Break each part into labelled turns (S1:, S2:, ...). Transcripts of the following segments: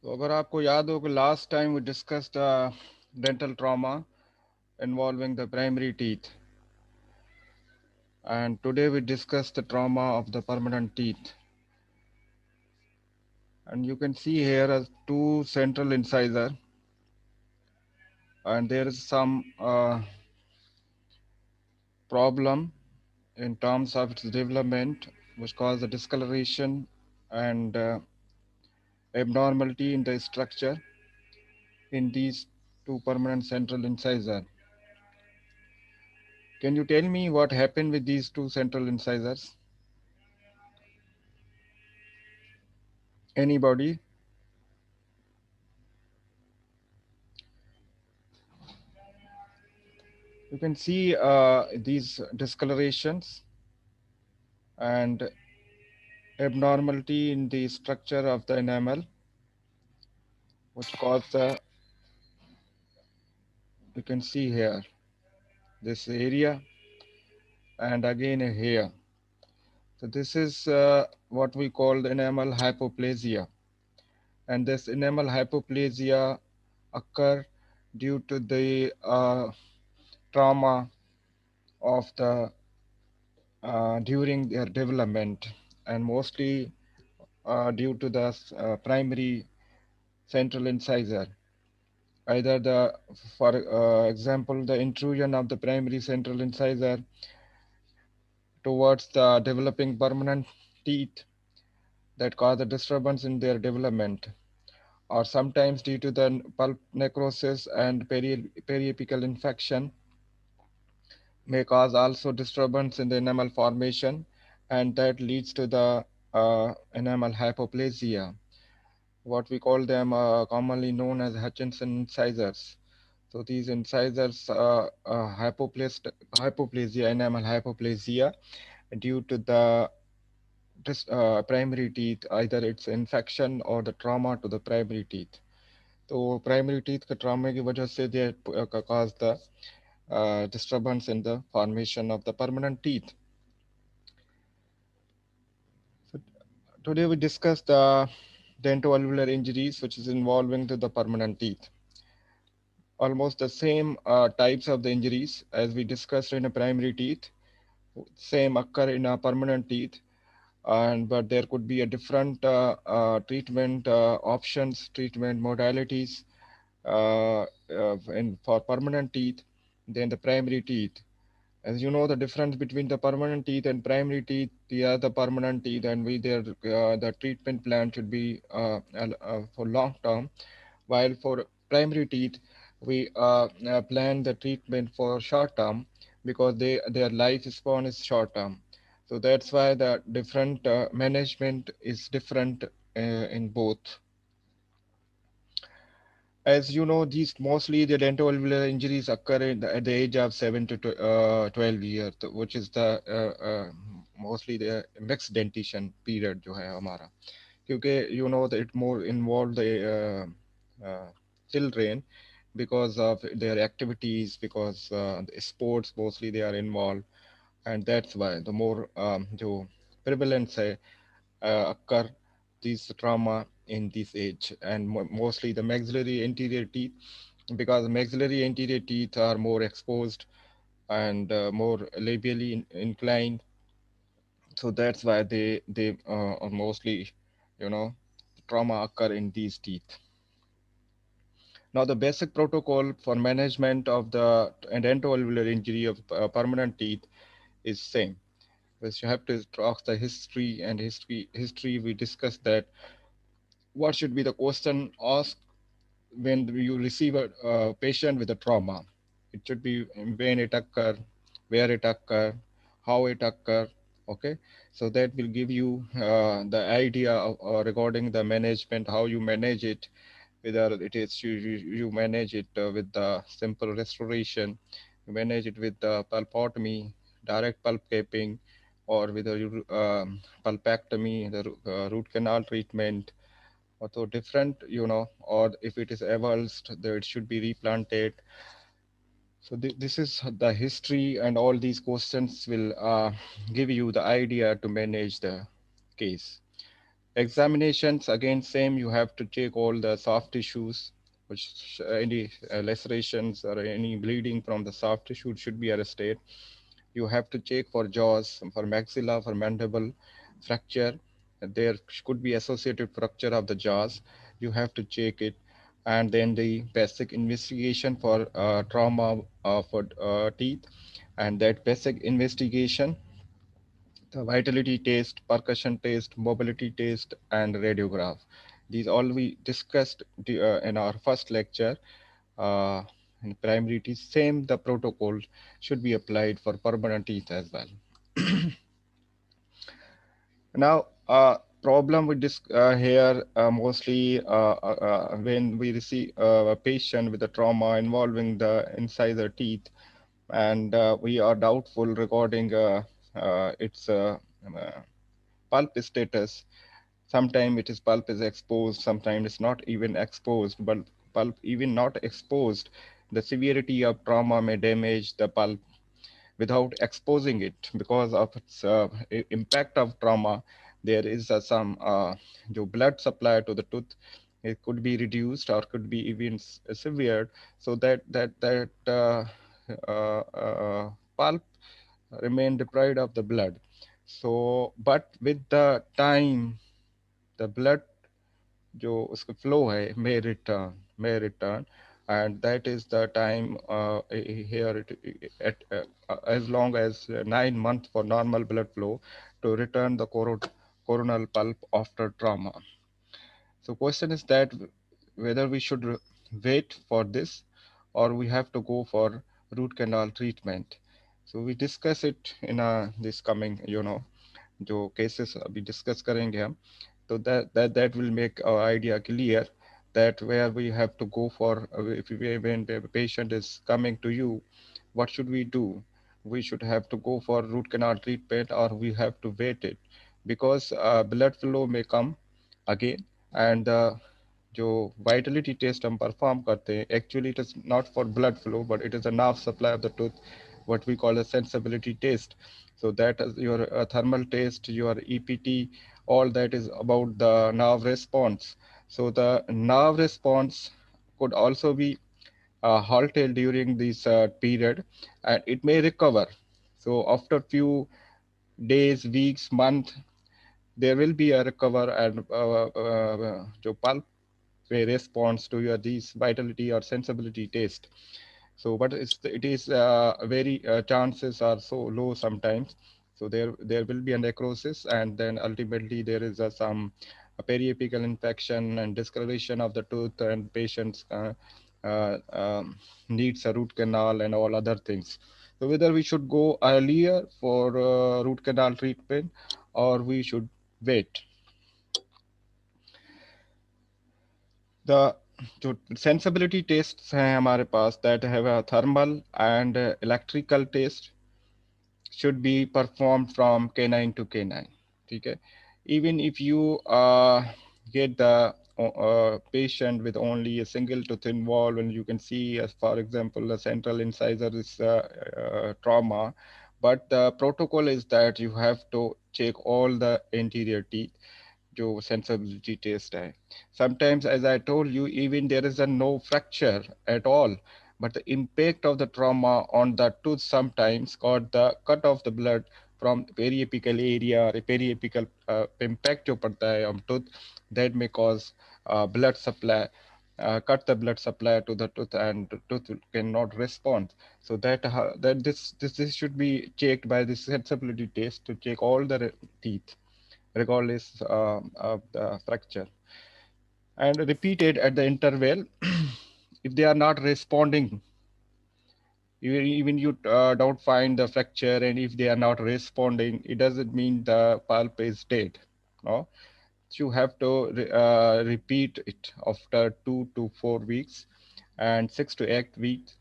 S1: तो अगर आपको याद हो कि last time we discussed dental trauma involving the primary teeth, and today we discuss the trauma of the permanent teeth. And you can see here as two central incisor, and there is some problem in terms of its development which cause the discoloration and abnormality in the structure in these two permanent central incisor. Can you tell me what happened with these two central incisors? Anybody? You can see these discolorations and abnormality in the structure of the enamel, which cause the, you can see here, this area and again here. So this is what we call the enamel hypoplasia. And this enamel hypoplasia occur due to the trauma of the during their development, and mostly due to the primary central incisor. Either the, for example, the intrusion of the primary central incisor towards the developing permanent teeth that cause a disturbance in their development, or sometimes due to the pulp necrosis and periapical infection may cause also disturbance in the enamel formation, and that leads to the enamel hypoplasia, what we call them commonly known as Hutchinson incisors. So these incisors hypoplasia, enamel hypoplasia, due to the primary teeth, either it's infection or the trauma to the primary teeth. तो primary teeth के trauma की वजह से they cause the disturbance in the formation of the permanent teeth. So today we discuss the dentoalveolar injuries, which is involving to the permanent teeth. Almost the same types of the injuries as we discussed in a primary teeth, same occur in a permanent teeth, and but there could be a different treatment options, treatment modalities for permanent teeth than the primary teeth. As you know, the difference between the permanent teeth and primary teeth, they are the permanent teeth, and we their the treatment plan should be for long term, while for primary teeth, we plan the treatment for short term because their lifespan is short term. So that's why the different management is different in both. As you know, these mostly the dentoalveolar injuries occur at the age of 7 to 12 years, which is the mostly the mixed dentition period जो है हमारा, क्योंकि you know that it more involve the children because of their activities, because the sports mostly they are involved, and that's why the more जो prevalence है occur these trauma in this age, and mostly the maxillary anterior teeth, because maxillary anterior teeth are more exposed and more labially inclined, so that's why they are mostly, you know, trauma occur in these teeth. Now the basic protocol for management of the dentoalveolar injury of permanent teeth is same, which you have to talk the history, and history we discussed that what should be the question asked when you receive a patient with a trauma. It should be when it occur, where it occur, how it occur. Okay, so that will give you the idea of, regarding the management, how you manage it, whether it is you manage it with the simple restoration, you manage it with the pulpotomy, direct pulp capping, or whether you pulpectomy, the root canal treatment, or different, you know, or if it is avulsed, then it should be replanted. So this is the history, and all these questions will give you the idea to manage the case. Examinations again same. You have to check all the soft tissues, which any lacerations or any bleeding from the soft tissue should be arrested. You have to check for jaws, for maxilla, for mandible fracture. There could be associated fracture of the jaws. You have to check it. And then the basic investigation for trauma for teeth. And that basic investigation, the vitality test, percussion test, mobility test, and radiograph. These all we discussed in our first lecture. Uh, in primary teeth, same the protocol should be applied for permanent teeth as well. Now, problem with this here mostly when we receive a patient with a trauma involving the incisor teeth, and we are doubtful regarding its pulp status. Sometimes it is pulp is exposed, sometimes it's not even exposed, but pulp even not exposed, the severity of trauma may damage the pulp without exposing it because of its impact of trauma. There is some the blood supply to the tooth. It could be reduced or could be even severed, so that pulp remain deprived of the blood. So, but with the time, the blood जो उसका flow है may return, and that is the time here as long as 9 months for normal blood flow to return the coronal pulp after trauma. So question is that whether we should wait for this or we have to go for root canal treatment. So we discuss it in this coming जो cases अभी discuss करेंगे हम. So that will make our idea clear that where we have to go for if when the patient is coming to you, what should we do? We should have to go for root canal treatment or we have to wait it because blood flow may come again, and जो vitality test हम perform करते हैं actually it is not for blood flow but it is a nerve supply of the tooth, what we call a sensibility test. So that is your thermal test, your EPT, all that is about the nerve response. So the nerve response could also be halted during this period, and it may recover. So after few days, weeks, month, there will be a recover, and जो pulp response to your these vitality or sensibility test. So but it is very chances are so low sometimes. So there will be a necrosis, and then ultimately there is some periapical infection and discoloration of the tooth, and patients needs a root canal and all other things. So whether we should go earlier for root canal treatment or we should wait. The जो sensibility tests हैं हमारे पास that have a thermal and electrical test should be performed from canine to canine. ठीक है? Even if you get the patient with only a single to thin wall, and you can see, as for example, the central incisor is trauma, but the protocol is that you have to check all the anterior teeth जो sensibility test है. Sometimes, as I told you, even there is a no fracture at all, but the impact of the trauma on the tooth sometimes got the cut of the blood from periapical area or periapical impact जो पड़ता है on tooth, that may cause blood supply, cut the blood supply to the tooth, and the tooth cannot respond. So that this should be checked by the sensibility test to check all the teeth regardless of the fracture, and repeated at the interval. If they are not responding, even you don't find the fracture, and if they are not responding, it doesn't mean the pulp is dead. No, you have to repeat it after 2 to 4 weeks and 6 to 8 weeks,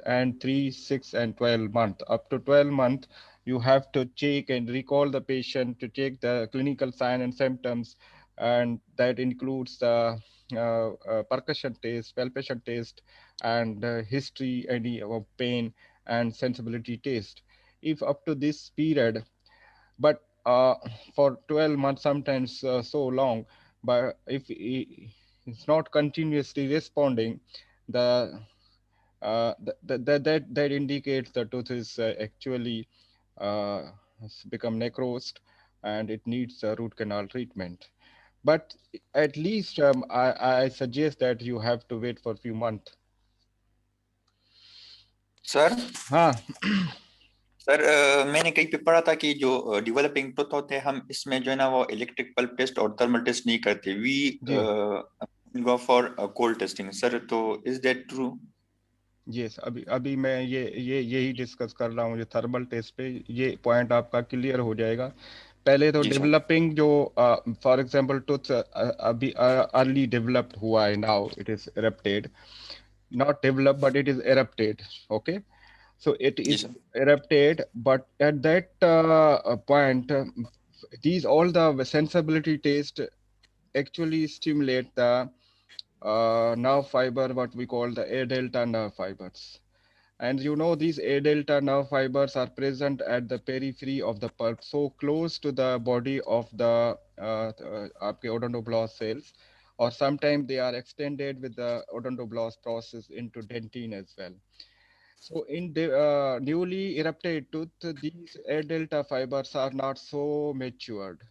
S1: and 3, 6, and 12 months. Up to 12 months, you have to check and recall the patient to check the clinical sign and symptoms, and that includes the percussion test, palpation test, and history, any pain and sensibility test. If up to this period, but uh, for 12 months, sometimes so long. But if it's not continuously responding, the that indicates the tooth is actually uh, has become necrosed, and it needs a root canal treatment. But at least I suggest that you have to wait for a few months.
S2: Sir
S1: Huh.
S2: Sir मैंने कहीं पे पढ़ा था कि जो developing tooth होते हैं हम इसमें जो है ना वो इलेक्ट्रिक पल्प टेस्ट और थर्मल टेस्ट नहीं करते we
S1: ji.
S2: Go for cold testing sir तो इज दैट ट्रू
S1: यस, अभी अभी मैं ये यही डिस्कस कर रहा हूँ, ये थर्मल टेस्ट पे ये पॉइंट आपका क्लियर हो जाएगा। पहले तो
S2: जी सर
S1: डेवलपिंग जो फॉर एग्जांपल टूथ अभी अर्ली डेवलप्ड हुआ है, now it is erupted, not developed but it is erupted. Okay, so it
S2: जी
S1: is
S2: sir
S1: erupted, but at that point, these all the sensibility taste actually stimulate the nerve fiber, what we call the A delta nerve fibers. And you know, these A delta nerve fibers are present at the periphery of the pulp, so close to the body of the आपके odontoblast cells, or sometimes they are extended with the odontoblast process into dentine as well. So in the newly erupted tooth, these A delta fibers are not so matured,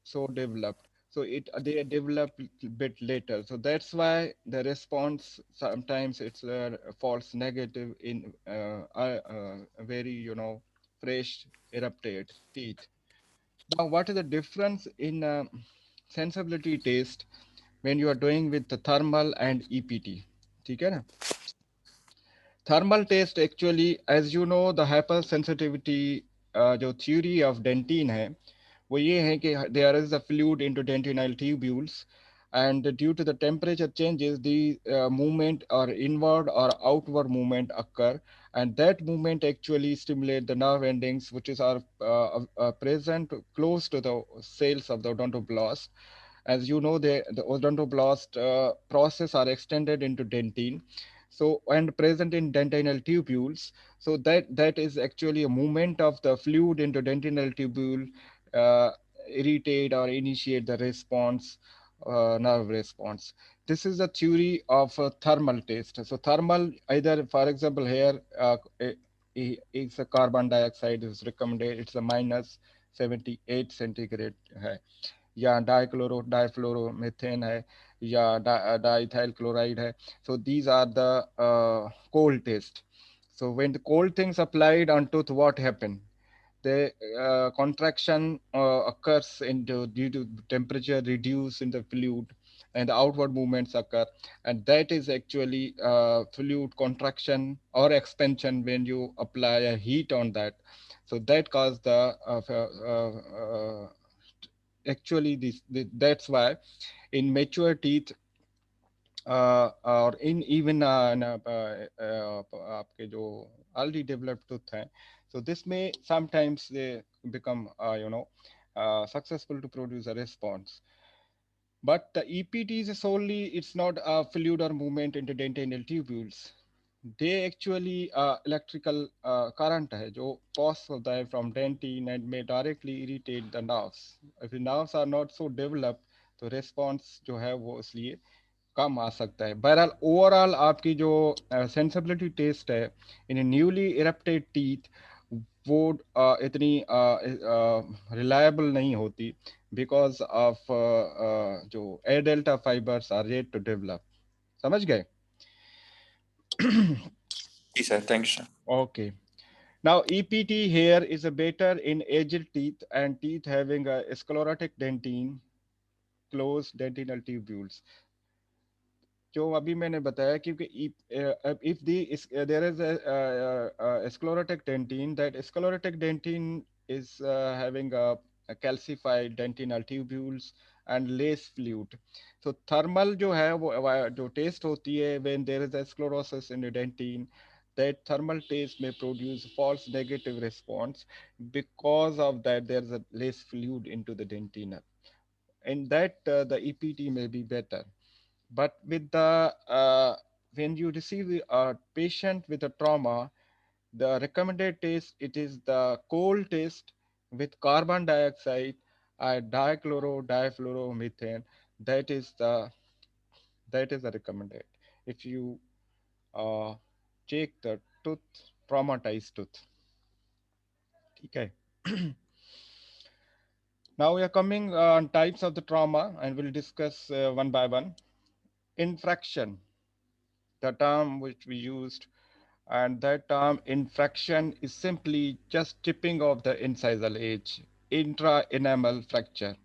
S1: so developed. So it they develop a bit later. So that's why the response sometimes it's false negative in very fresh erupted teeth. Now, what is the difference in sensibility taste when you are doing with the thermal and EPT? ठीक है ना? Thermal taste actually, as you know, the hypersensitivity जो theory of dentine है, वो ये है कि there is a fluid into dentinal tubules, and due to the temperature changes, the movement or inward or outward movement occur, and that movement actually stimulate the nerve endings, which is are present close to the cells of the odontoblast. As you know, the odontoblast process are extended into dentine, so and present in dentinal tubules. So that is actually a movement of the fluid into dentinal tubule, uh, irritate or initiate the response, nerve response. This is the theory of thermal test. So thermal, either for example here, is a carbon dioxide is recommended, it's a minus 78 centigrade है, या dichloro डाइफ्लोरोमेथेन है, या diethyl chloride है. So these are the cold test. So when the cold things applied on tooth, what happened? The contraction occurs due to temperature reduce in the fluid, and the outward movements occur, and that is actually fluid contraction or expansion when you apply a heat on that. So that cause the actually that's why in mature teeth, और in even आपके जो already developed tooth हैं, so this may sometimes they become successful to produce a response. But the EPT is solely, it's not a fluid or movement into dentinal tubules. They actually electrical current है जो pass होता है from dentine and may directly irritate the nerves. If the nerves are not so developed, तो response जो है वो इसलिए कम आ सकता है. बहरहाल ओवरऑल आपकी जो सेंसिबिलिटी टेस्ट है इन न्यूली इरप्टेड टीथ, वो इतनी रिलायबल नहीं होती, बिकॉज ऑफ जो A delta fibers are yet to develop. समझ गए?
S2: जी sir thank you sir
S1: Okay. Now, EPT here is a better in aged teeth and teeth having a sclerotic dentine, closed dentinal tubules. जो अभी मैंने बताया, क्योंकि if there is a sclerotic dentine, that sclerotic dentine is having a calcified dentinal tubules and less fluid. So thermal जो है वो जो taste होती है when there is a sclerosis in the dentine, that thermal taste may produce false negative response. Because of that, there is a less fluid into the dentina. In that, the EPT may be better. But with the when you receive a patient with a trauma, the recommended test, it is the cold test with carbon dioxide and dichloro-difluoromethane. That is the recommended if you uh, check the tooth, traumatized tooth. Okay. Now we are coming on types of the trauma, and we'll discuss one by one. Infraction, the term which we used, and that term infraction is simply just chipping of the incisal edge, intra-enamel fracture,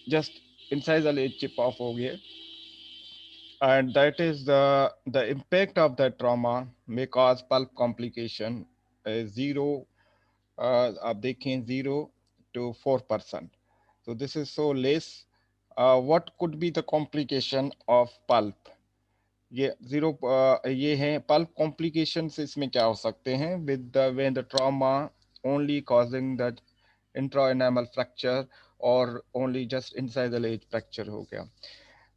S1: just incisal edge chip off हो गया, and that is the impact of that trauma may cause pulp complication, zero आप देखें 0 to 4%. So this is so less. What could be the complication of pulp? ये zero ये हैं pulp complications इसमें क्या हो सकते हैं with the when the trauma only causing the intraenamel fracture और only just inside edge fracture हो गया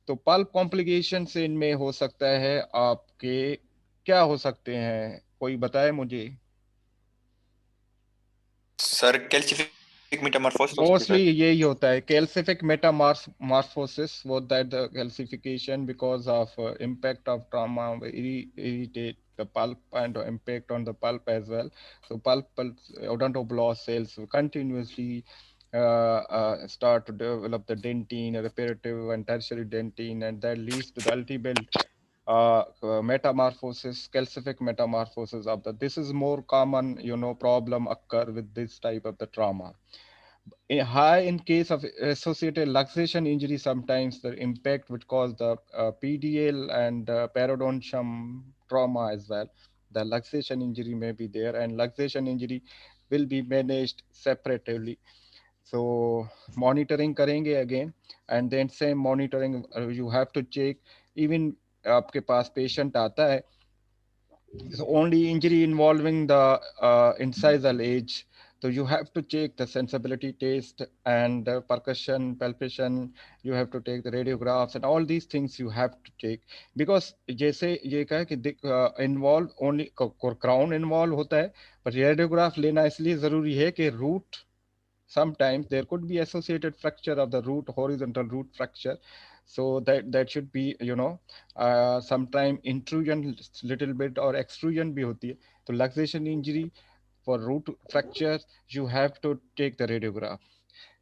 S1: तो पल्प कॉम्प्लिकेशन से इनमें हो सकता है आपके क्या हो सकते हैं कोई बताए मुझे
S2: सर कैल्सिफिक मेटामॉर्फोसिस हो सकती है सर.
S1: मोस्टली यही होता है calcific metamorphosis वो that the calcification because of impact of trauma irritate the pulp and impact on the pulp as well so pulp odontoblasts cells continuously start to develop the dentine reparative and tertiary dentine and that leads to the ultimate metamorphosis calcific metamorphosis of the this is more common problem occur with this type of the trauma high in case of associated luxation injury, sometimes the impact would cause the PDL and periodontium trauma as well. The luxation injury may be there, and luxation injury will be managed separately. So monitoring करेंगे again, and then same monitoring you have to check even आपके पास patient आता है so only injury involving the incisal edge. So you have to check the sensibility test and percussion, palpation. You have to take the radiographs and all these things you have to take because जैसे ये कहा कि involve only crown involve होता है पर radiograph लेना इसलिए जरूरी है कि root sometimes there could be associated fracture of the root horizontal root fracture so that should be sometime intrusion little bit or extrusion भी होती है तो luxation injury for root fracture you have to take the radiograph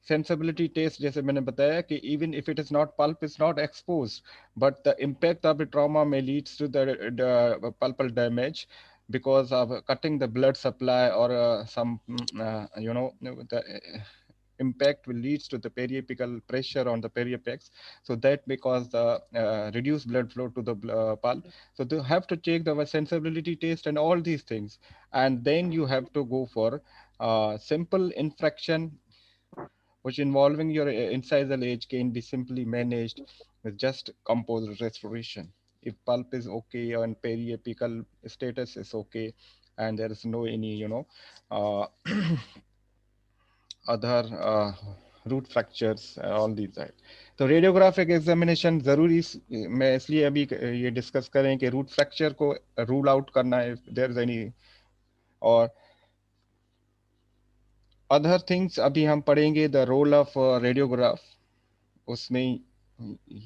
S1: sensibility test जैसे मैंने बताया कि even if it is not pulp is not exposed but the impact of the trauma may leads to the pulpal damage because of cutting the blood supply or some the impact will leads to the periapical pressure on the periapex so that may cause the reduced blood flow to the pulp so they have to check the sensibility test and all these things and then you have to go for simple infraction which involving your incisal edge can be simply managed with just composite restoration. If pulp is okay and periapical status is okay, and there is no any, uh, other root fractures, all these that. तो radiographic examination जरूरी मैं इसलिए अभी ये discuss करें कि root fracture को rule out करना है देयर इज एनी और अदर थिंग्स अभी हम पढ़ेंगे द रोल ऑफ रेडियोग्राफ उसमें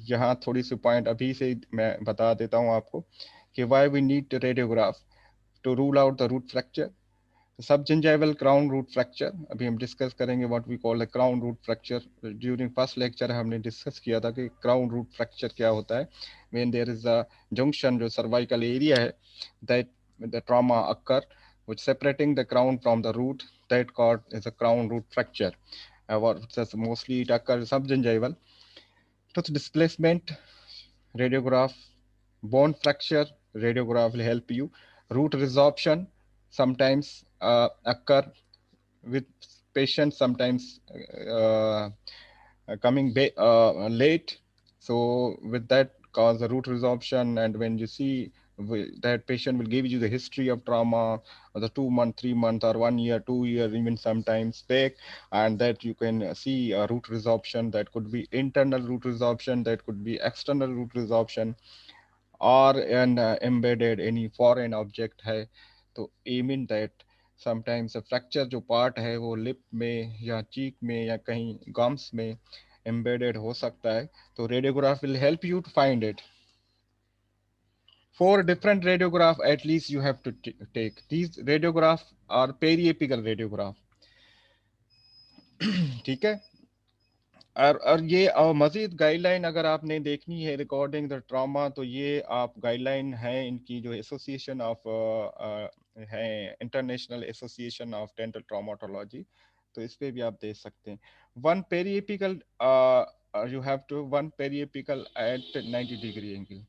S1: यहाँ थोड़ी सी पॉइंट अभी से मैं बता देता हूँ आपको कि why we need radiograph to rule out the root fracture sub gingival crown root fracture अभी हम डिस्कस करेंगे what we call the crown root fracture during first lecture हमने डिस्कस किया था कि क्राउन रूट फ्रैक्चर क्या होता है when there is a junction जो सर्वाइकल एरिया है that the trauma occur which separating the crown from the root that called is a crown root fracture what mostly it occurs subgingival tooth displacement radiograph bone fracture radiograph will help you root resorption sometimes occur with patients sometimes coming late so with that cause the root resorption and when you see that patient will give you the history of trauma or the 2 month 3 month or 1 year 2 year even sometimes back and that you can see a root resorption that could be internal root resorption that could be external root resorption or an embedded any foreign object hai to aim in that sometimes fracture जो part है वो lip में या चीक में या कहीं gums में embedded हो सकता है, तो radiograph will help you to find it. Four different radiograph at least you have to take. These radiograph are periapical radiograph. ठीक है. और ये मजीद गाइडलाइन अगर आपने देखनी है रिकॉर्डिंग द ट्रॉमा, तो ये आप गाइडलाइन है इनकी जो एसोसिएशन ऑफ है, international association of dental traumatology, तो इस पे भी आप देख सकते हैं. One periapical, you have to one periapical at 90 degree angle.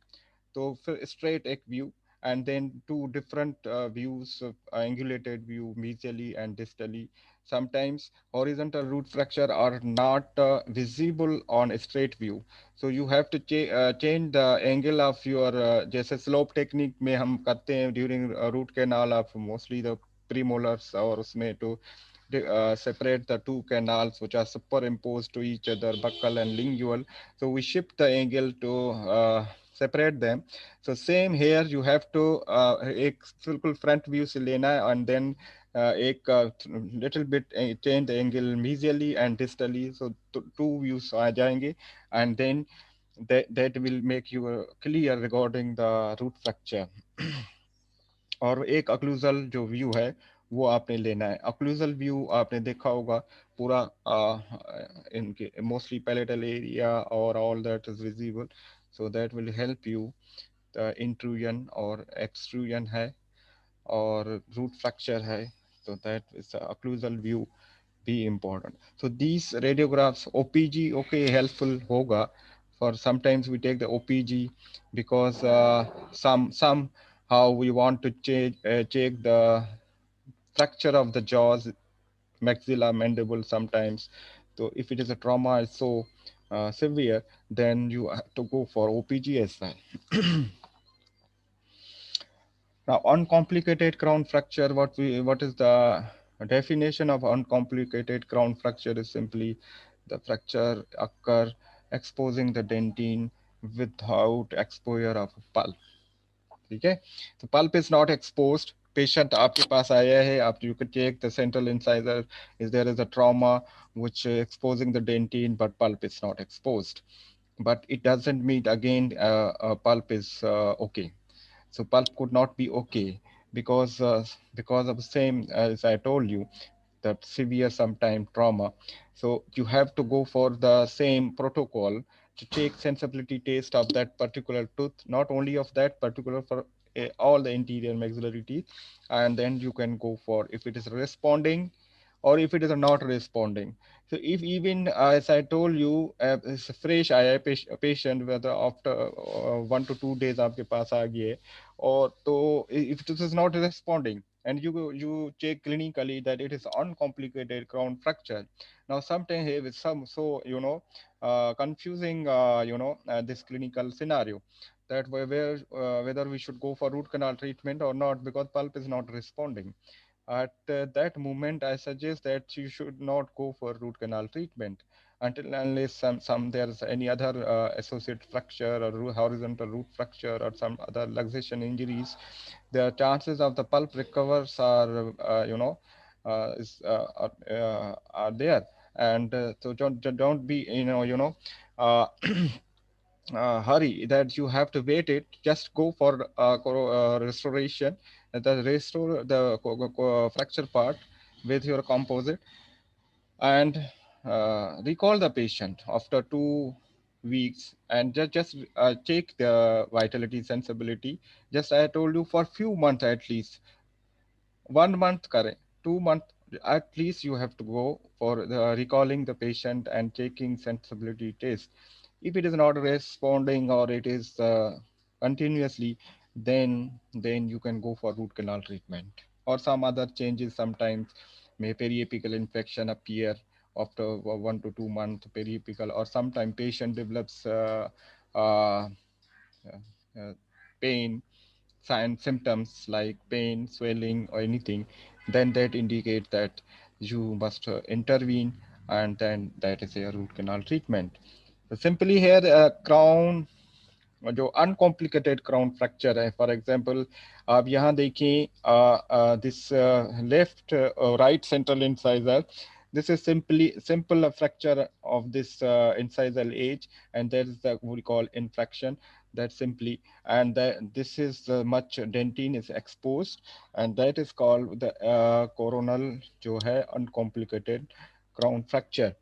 S1: तो फिर स्ट्रेट एक view, and then two different views, angulated view mesially and distally. Sometimes horizontal root fracture are not visible on a straight view, so you have to change the angle of your जैसे slope technique में हम करते हैं during root canal of mostly the premolars, और उसमें to separate the two canals which are superimposed to each other, buccal and lingual. So we shift the angle to separate them. So same here, you have to एक बिल्कुल front view से लेना है, and then एक little bit change the angle mesially and distally, so two views आ जाएंगे, and then that will make you clear regarding the root fracture. और एक occlusal जो व्यू है वो आपने लेना है. अक्लूजल व्यू आपने देखा होगा पूरा इनके मोस्टली पैलेटल एरिया और all that is visible, so that will help you. Intrusion और एक्सट्रूजन है और रूट फ्रैक्चर है, तो that is occlusal view be important. So these radiographs, OPG, okay, helpful hoga. For sometimes we take the OPG because somehow we want to check the fracture of the jaws, maxilla, mandible sometimes. So if it is a trauma is so severe, then you have to go for OPG as well. Now, uncomplicated crown fracture, what is the definition of uncomplicated crown fracture is simply the fracture occur exposing the dentine without exposure of pulp. ठीक है, तो pulp is not exposed. Patient आपके पास आया है, आप you could take the central incisor, is there is a trauma which exposing the dentine, but pulp is not exposed. But it doesn't mean again pulp is okay. So pulp could not be okay because of the same as I told you, that severe sometime trauma. So you have to go for the same protocol to take sensibility test of that particular tooth, not only of that particular, for all the interior maxillary teeth, and then you can go for if it is responding or if it is not responding. So if even as I told you, it's a fresh IA patient, whether after 1 to 2 days आपके पास आ गई है, और तो if this is not responding, and you check clinically that it is uncomplicated crown fracture. Now sometimes here with some so confusing this clinical scenario, that whether we should go for root canal treatment or not because pulp is not responding. At that moment, I suggest that you should not go for root canal treatment until unless some there's any other associated fracture or horizontal root fracture or some other luxation injuries. The chances of the pulp recovers are are there, and so don't be uh, hurry that you have to wait it. Just go for restoration, the restore the fracture part with your composite, and recall the patient after 2 weeks, and just check the vitality sensibility. Just I told you for few months at least, 1 month correct, 2 month at least you have to go for the recalling the patient and checking sensibility test. If it is not responding or it is continuously, then you can go for root canal treatment or some other changes. Sometimes may periapical infection appear after 1 to 2 months periapical, or sometimes patient develops uh, uh, pain sign symptoms like pain, swelling, or anything, then that indicates that you must intervene, and then that is a root canal treatment. So simply here, crown जो uncomplicated crown fracture है, for example आप यहाँ देखिए this left right central incisor, this is simply simple fracture of this incisal edge, and there is the what we call infraction, that simply, and this is much dentine is exposed, and that is called the coronal जो है uncomplicated crown fracture.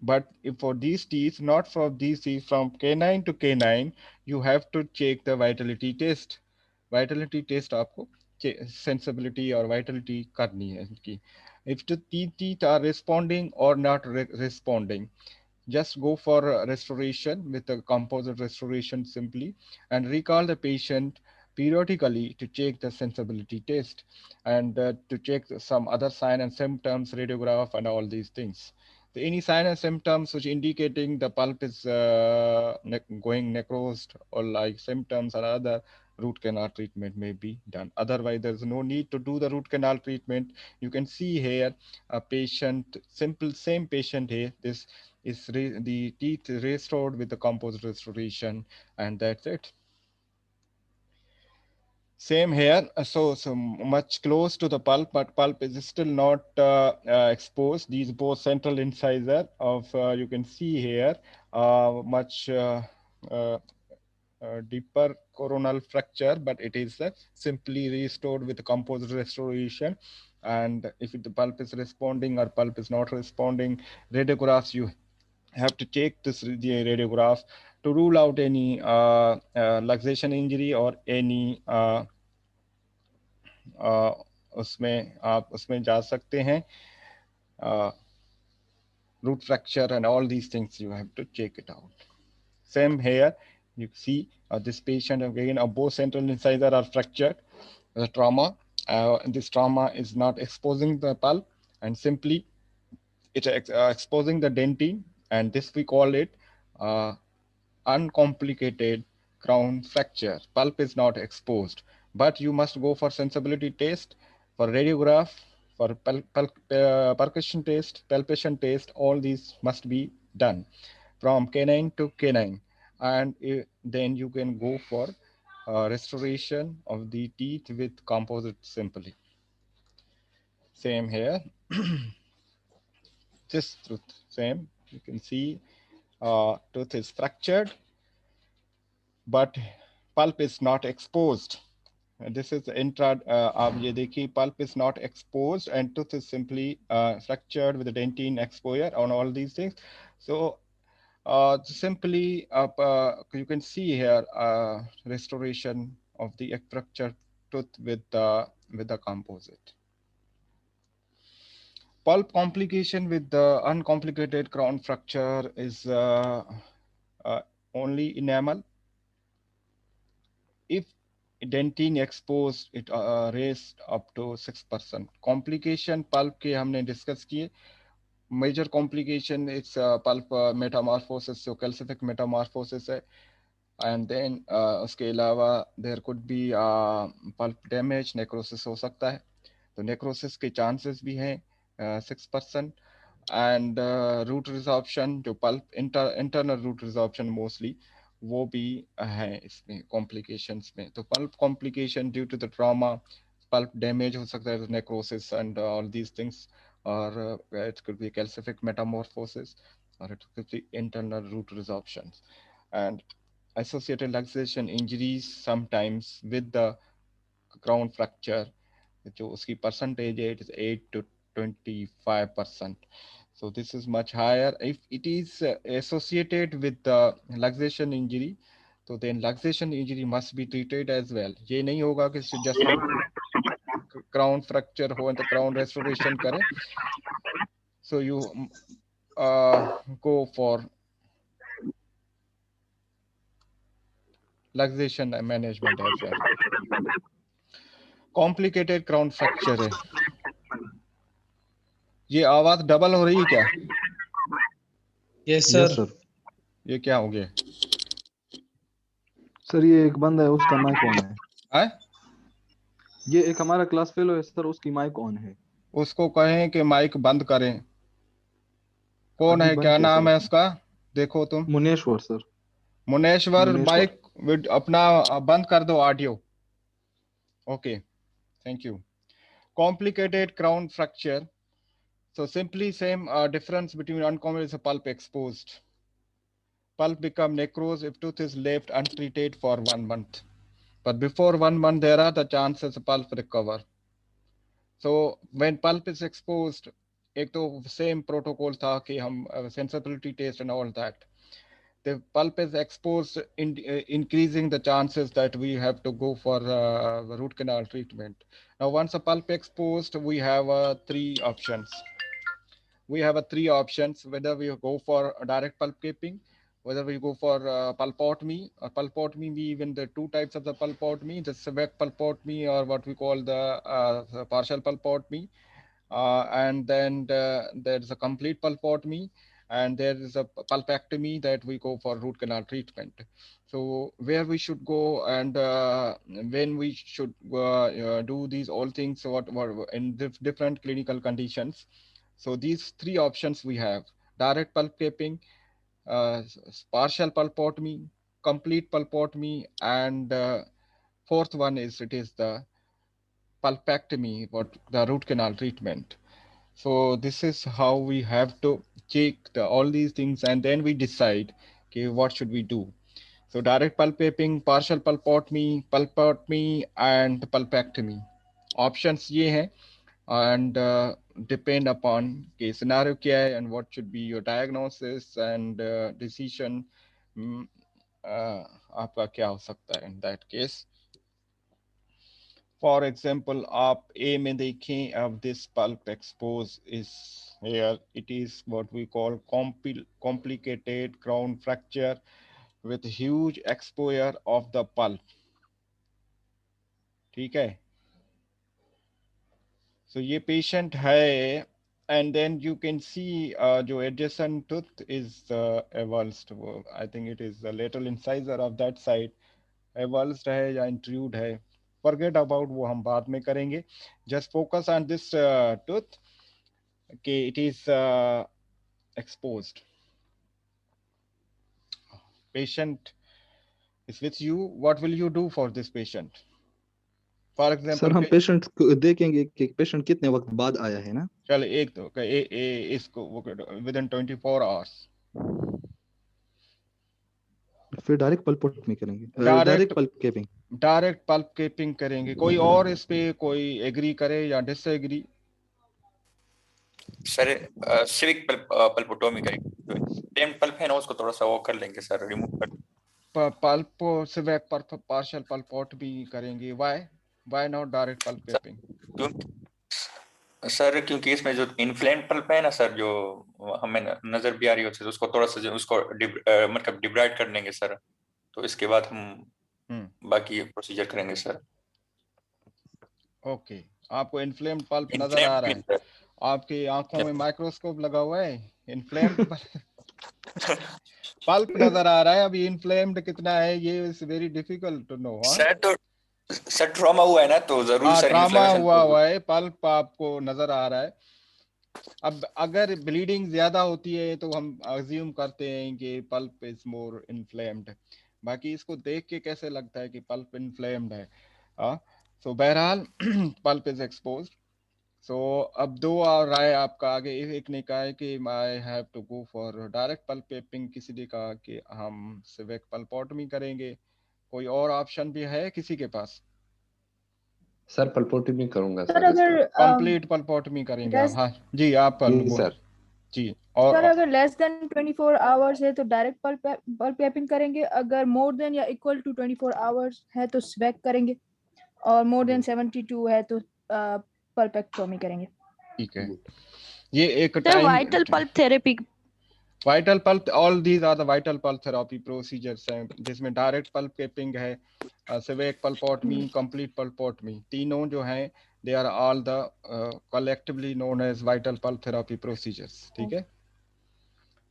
S1: But if for these teeth, not for these teeth, from canine to canine, you have to check the vitality test. Vitality test आपको sensibility और vitality करनी है इनकी. If the teeth are responding or not responding, just go for restoration with a composite restoration simply, and recall the patient periodically to check the sensibility test, and to check some other sign and symptoms, radiograph and all these things. Any sign and symptoms which indicating the pulp is going necrosed, or like symptoms or other, root canal treatment may be done. Otherwise, there's no need to do the root canal treatment. You can see here a patient, simple same patient here. This is the teeth restored with the composite restoration, and that's it. Same here, so much close to the pulp, but pulp is still not exposed. These both central incisor of you can see here much uh, deeper coronal fracture, but it is simply restored with composite restoration. And if the pulp is responding or pulp is not responding, radiographs you have to take this the radiograph to rule out any luxation injury or any उसमें आप उसमें जा सकते हैं root fracture and all these things. You have to check it out. Same here, you see this patient again, both central incisor are fractured, the trauma. This trauma is not exposing the pulp, and simply it's exposing the dentine, and this we call it uh, uncomplicated crown fracture. Pulp is not exposed, but you must go for sensibility test, for radiograph, for percussion test, palpation test. All these must be done from canine to canine, and then you can go for restoration of the teeth with composite simply. Same here. This tooth, same. You can see tooth is fractured, but pulp is not exposed. This is intra, आप ये देखिए, pulp is not exposed and tooth is simply fractured with the dentine exposure on all these things. So simply you can see here restoration of the fractured tooth with the composite. Pulp complication with the uncomplicated crown fracture is only enamel. If dentine exposed, it raised up to 6%. Complication pulp के हमने discuss किए. Major complication is pulp metamorphosis, so calcific metamorphosis है. And then उसके अलावा there could be pulp damage, necrosis हो सकता है. तो necrosis के chances भी हैं 6%. And root resorption, जो pulp internal root resorption mostly, वो भी है इसमें complications में. तो pulp complication due to the trauma, pulp damage हो सकता है, necrosis and all these things, or it could be calcific metamorphosis, or it could be internal root resorptions. And associated luxation injuries sometimes with the crown fracture, जो उसकी percentage है, it is 8 to 25%. So this is much higher. If it is associated with the luxation injury, so then luxation injury must be treated as well. ये नहीं होगा कि just crown fracture हो and the crown restoration करें. So you go for luxation management as well. Complicated crown fracture है. ये आवाज double हो रही है क्या?
S3: Yes sir.
S1: ये क्या हो गया
S4: सर? ये एक बंद है, उसका माइक ऑन है. ये एक हमारा क्लास फेलो है सर, उसकी माइक ऑन है.
S1: उसको कहें कि माइक बंद करें. कौन है, क्या नाम है उसका? देखो तुम.
S4: मुनेश्वर सर.
S1: मुनेश्वर
S4: मुनेश्वर।
S1: माइक अपना बंद कर दो audio. Okay, thank you. Complicated crown fracture. So simply same difference between uncommon is a pulp exposed. Pulp become necrose if tooth is left untreated for 1 month. But before 1 month, there are the chances pulp recover. So when pulp is exposed, एक तो same protocol था कि हम sensibility test and all that. The pulp is exposed, increasing the chances that we have to go for root canal treatment. Now, once a pulp exposed, we have three options. We have three options, whether we go for direct pulp caping, whether we go for pulpotomy. Pulpotomy, even the two types of the pulpotomy, the Sevec pulpotomy or what we call the partial pulpotomy. And then there's a complete pulpotomy, and there is a pulpectomy that we go for root canal treatment. So where we should go and when we should do these all things, what in different clinical conditions. So these three options we have: direct pulp caping, uh, partial pulpotomy, complete pulpotomy, and fourth one is the pulpectomy, what the root canal treatment. So this is how we have to check all these things, and then we decide, okay, what should we do. So direct pulpaping, partial pulpotomy, and pulpectomy. Options ये हैं, and depend upon के scenario क्या है and what should be your diagnosis and decision. आपका क्या हो सकता है in that case. For example, आप A में देखें, अब this pulp expose is here. It is what we call complicated crown fracture with huge exposure of the pulp. ठीक है. So ये patient है, and then you can see जो adjacent tooth is avulsed. I think it is the lateral incisor of that side. Avulsed है या intrude है. Forget about वो हम बाद में करेंगे. Just focus on this tooth. Okay, it is exposed. Patient is with you. What will you do for this patient? For example,
S4: sir हम patient को देखेंगे कि पेशेंट कितने वक्त बाद आया है ना.
S1: चल एक तो इसको within 24 hours.
S4: फिर डायरेक्ट पल्पोटमी करेंगे. Direct pulp capping.
S1: Direct pulp capping करेंगे. कोई और इस पे कोई एग्री करे या डिसएग्री?
S2: सर सिविक पल्पोटोमी करेंगे. प्लेन पल्प है ना, उसको थोड़ा सा वो कर लेंगे सर, रिमूव कर.
S1: पल्प सिविक पार्शियल पल्पोट भी करेंगे. Why not direct pulp capping?
S2: Sir क्योंकि इसमें जो इन्फ्लेम्ड पल्प है ना सर, जो हमें नजर भी आ रही होती है, उसको थोड़ा सा उसको मतलब डिब्राइड कर लेंगे सर. तो इसके बाद हम बाकी प्रोसीजर करेंगे सर.
S1: ओके, आपको इन्फ्लेम्ड पल्प नजर आ रहा है? आपकी आंखों में माइक्रोस्कोप लगा हुआ है? इन्फ्लेम्ड पल्प नजर आ रहा है. अभी इन्फ्लेम्ड कितना है ये is very difficult to know.
S2: Sir trauma हुआ है ना, तो जरूर सर
S1: ट्रॉमा हुआ है. पल्प आपको नजर आ रहा है. अब अगर ब्लीडिंग ज्यादा होती है तो हम अज्यूम करते हैं कि पल्प इज मोर इन्फ्लेम्ड. बाकी इसको देख के कैसे लगता है कि पल्प इन्फ्लेम्ड है? सो बहरहाल पल्प इज एक्सपोज्ड. सो अब दो और राय आपका आगे. एक ने कहा है कि I have to go for direct pulp capping, किसी ने कहा कि हम सिविक पल्पोटमी करेंगे. कोई और ऑप्शन भी है किसी के पास?
S5: सर पल्पोटमी करूंगा
S6: सर. अगर
S1: कंप्लीट पल्पोटमी करेंगे आप? हाँ जी, आप
S5: सर
S1: जी. और
S6: सर अगर लेस देन 24 आवर्स है तो डायरेक्ट पल्प कैपिंग करेंगे. अगर मोर देन या इक्वल टू 24 आवर्स है तो स्वेक करेंगे, और मोर देन 72 है तो पल्पेक्टोमी करेंगे.
S1: ठीक है. ये एक
S7: time vital pulp therapy.
S1: Vital pulp, all these are the vital pulp therapy procedures हैं, जिसमें डायरेक्ट पल्प केपिंग है, सिविक पल्पोटमी, कंप्लीट पल्पोटमी. तीनों जो हैं they are all the collectively known as vital pulp therapy procedures. ठीक है.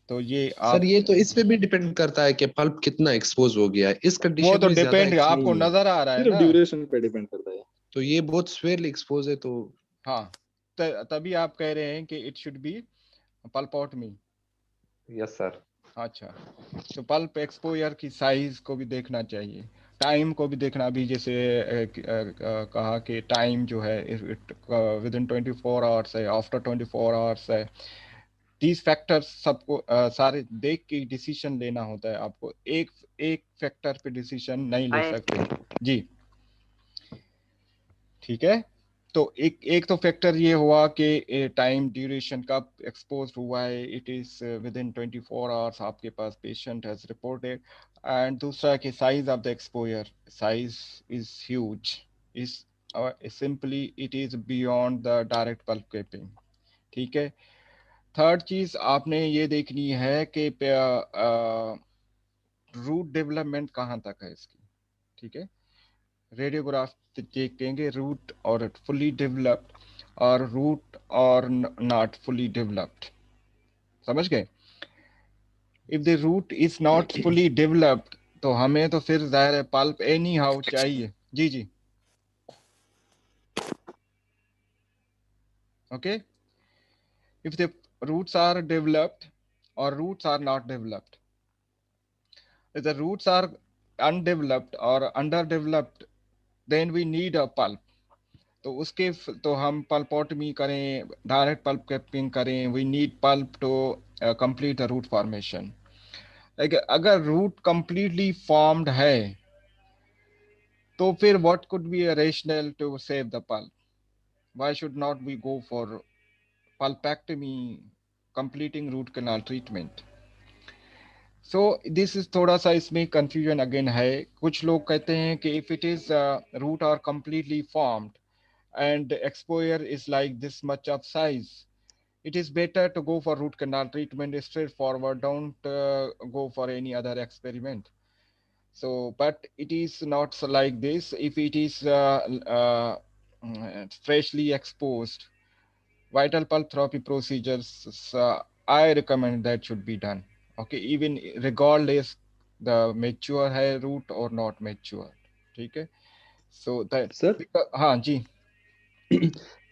S1: तो ये
S5: सर ये तो इस पे भी डिपेंड करता है कि पल्प कितना एक्सपोज हो गया है. इस कंडीशन
S1: वो तो डिपेंड, आपको नजर आ रहा है ना,
S4: ड्यूरेशन पे डिपेंड करता है.
S5: तो ये बहुत स्वेरली एक्सपोज है. तो
S1: हाँ, तभी आप कह रहे हैं कि it should be pulpotomy.
S5: Yes sir.
S1: अच्छा, तो पल्प एक्सपोजर की साइज को भी देखना चाहिए, टाइम को भी देखना भी, जैसे कहा कि टाइम जो है विद इन 24 आवर्स है, आफ्टर 24 आवर्स है। तीस फैक्टर्स सबको सारे देख के डिसीजन लेना होता है आपको, एक एक फैक्टर पे डिसीजन नहीं ले सकते जी। ठीक है, तो एक एक तो फैक्टर ये हुआ कि टाइम ड्यूरेशन कब एक्सपोज हुआ है, it is with in 24 hours आपके पास पेशेंट हैज रिपोर्टेड। एंड दूसरा कि size of the exposure, size is huge, is simply it is beyond the direct pulp capping. ठीक है, थर्ड चीज आपने ये देखनी है कि रूट डेवलपमेंट कहाँ तक है इसकी। ठीक है, रेडियोग्राफ देखेंगे रूट और फुली डेवलप्ड और रूट और नॉट फुली डेवलप्ड, समझ गए। If the root is not fully developed तो हमें तो फिर जाहिर है पल्प एनी हाउ चाहिए। जी जी, okay. If the roots are developed or roots are not developed, if the roots are undeveloped or underdeveloped, then we need a pulp। तो उसके तो हम पल्पोटमी करें, डायरेक्ट पल्प कैपिंग करें, we need pulp to complete the root formation. अगर root completely formed है तो फिर what could be a rational to save the pulp, why should not we go for pulpectomy completing root canal treatment. So this is थोड़ा सा इसमें confusion again है। कुछ लोग कहते हैं कि if it is root or completely formed and exposure is like this much of size, it is better to go for root canal treatment straightforward, don't go for any other experiment. So but it is not so like this. If it is freshly exposed, vital pulp therapy procedures, I recommend that should be done, okay, even regardless the mature है root or not mature। ठीक है, so that
S4: sir
S1: हाँ जी।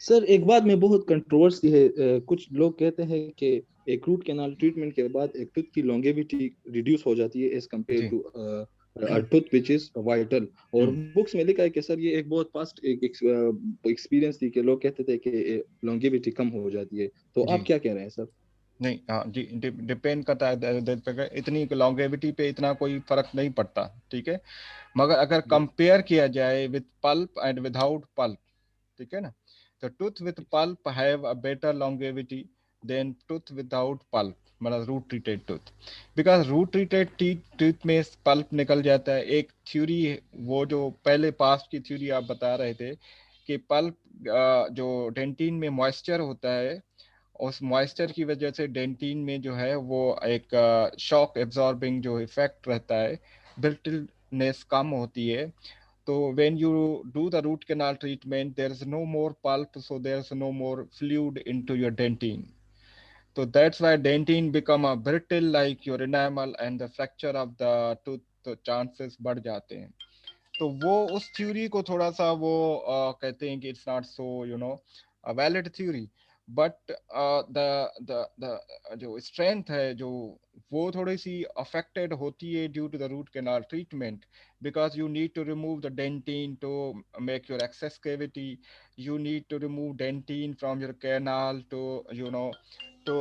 S4: Sir एक बात में बहुत controversy है, कुछ लोग कहते हैं कि एक रूट कैनाल ट्रीटमेंट के बाद एक टूथ की लॉन्गेविटी रिड्यूस हो जाती है एज कंपेयर
S1: जी
S4: to tooth which is vital. और बुक्स में लिखा है कि सर ये एक बहुत पास्ट एक एक्सपीरियंस थी कि लोग कहते थे कि लॉन्गेविटी कम हो जाती है, तो
S1: जी
S4: आप क्या कह रहे हैं सर?
S1: नहीं, हाँ जी, डिपेंड करता है, इतनी लॉन्गेविटी पे इतना कोई फर्क नहीं पड़ता। ठीक है, मगर अगर कंपेयर किया जाए with pulp and without pulp, ठीक है ना, तो tooth with pulp have a better longevity than tooth without pulp, मतलब root treated tooth, because root treated tooth में पल्प निकल जाता है। एक थ्योरी, वो जो पहले पास्ट की थ्योरी आप बता रहे थे कि पल्प जो डेंटिन में मॉइस्चर होता है, उस मॉइस्चर की वजह से डेंटिन में जो है वो एक शॉक एब्जॉर्बिंग जो इफेक्ट रहता है, ब्रिटलनेस कम होती है। तो when you do the root canal treatment, there is no more pulp, so there is no more fluid into your dentine. So that's why dentine become a brittle like your enamel and the fracture of the tooth, तो chances बढ़ जाते हैं। तो वो उस theory को थोड़ा सा वो कहते हैं कि it's not so valid theory, but the जो स्ट्रेंथ है जो वो थोड़ी सी अफेक्टेड होती है due to the root canal treatment, because you need to remove the dentine to make your access cavity, you need to remove dentine from your canal to to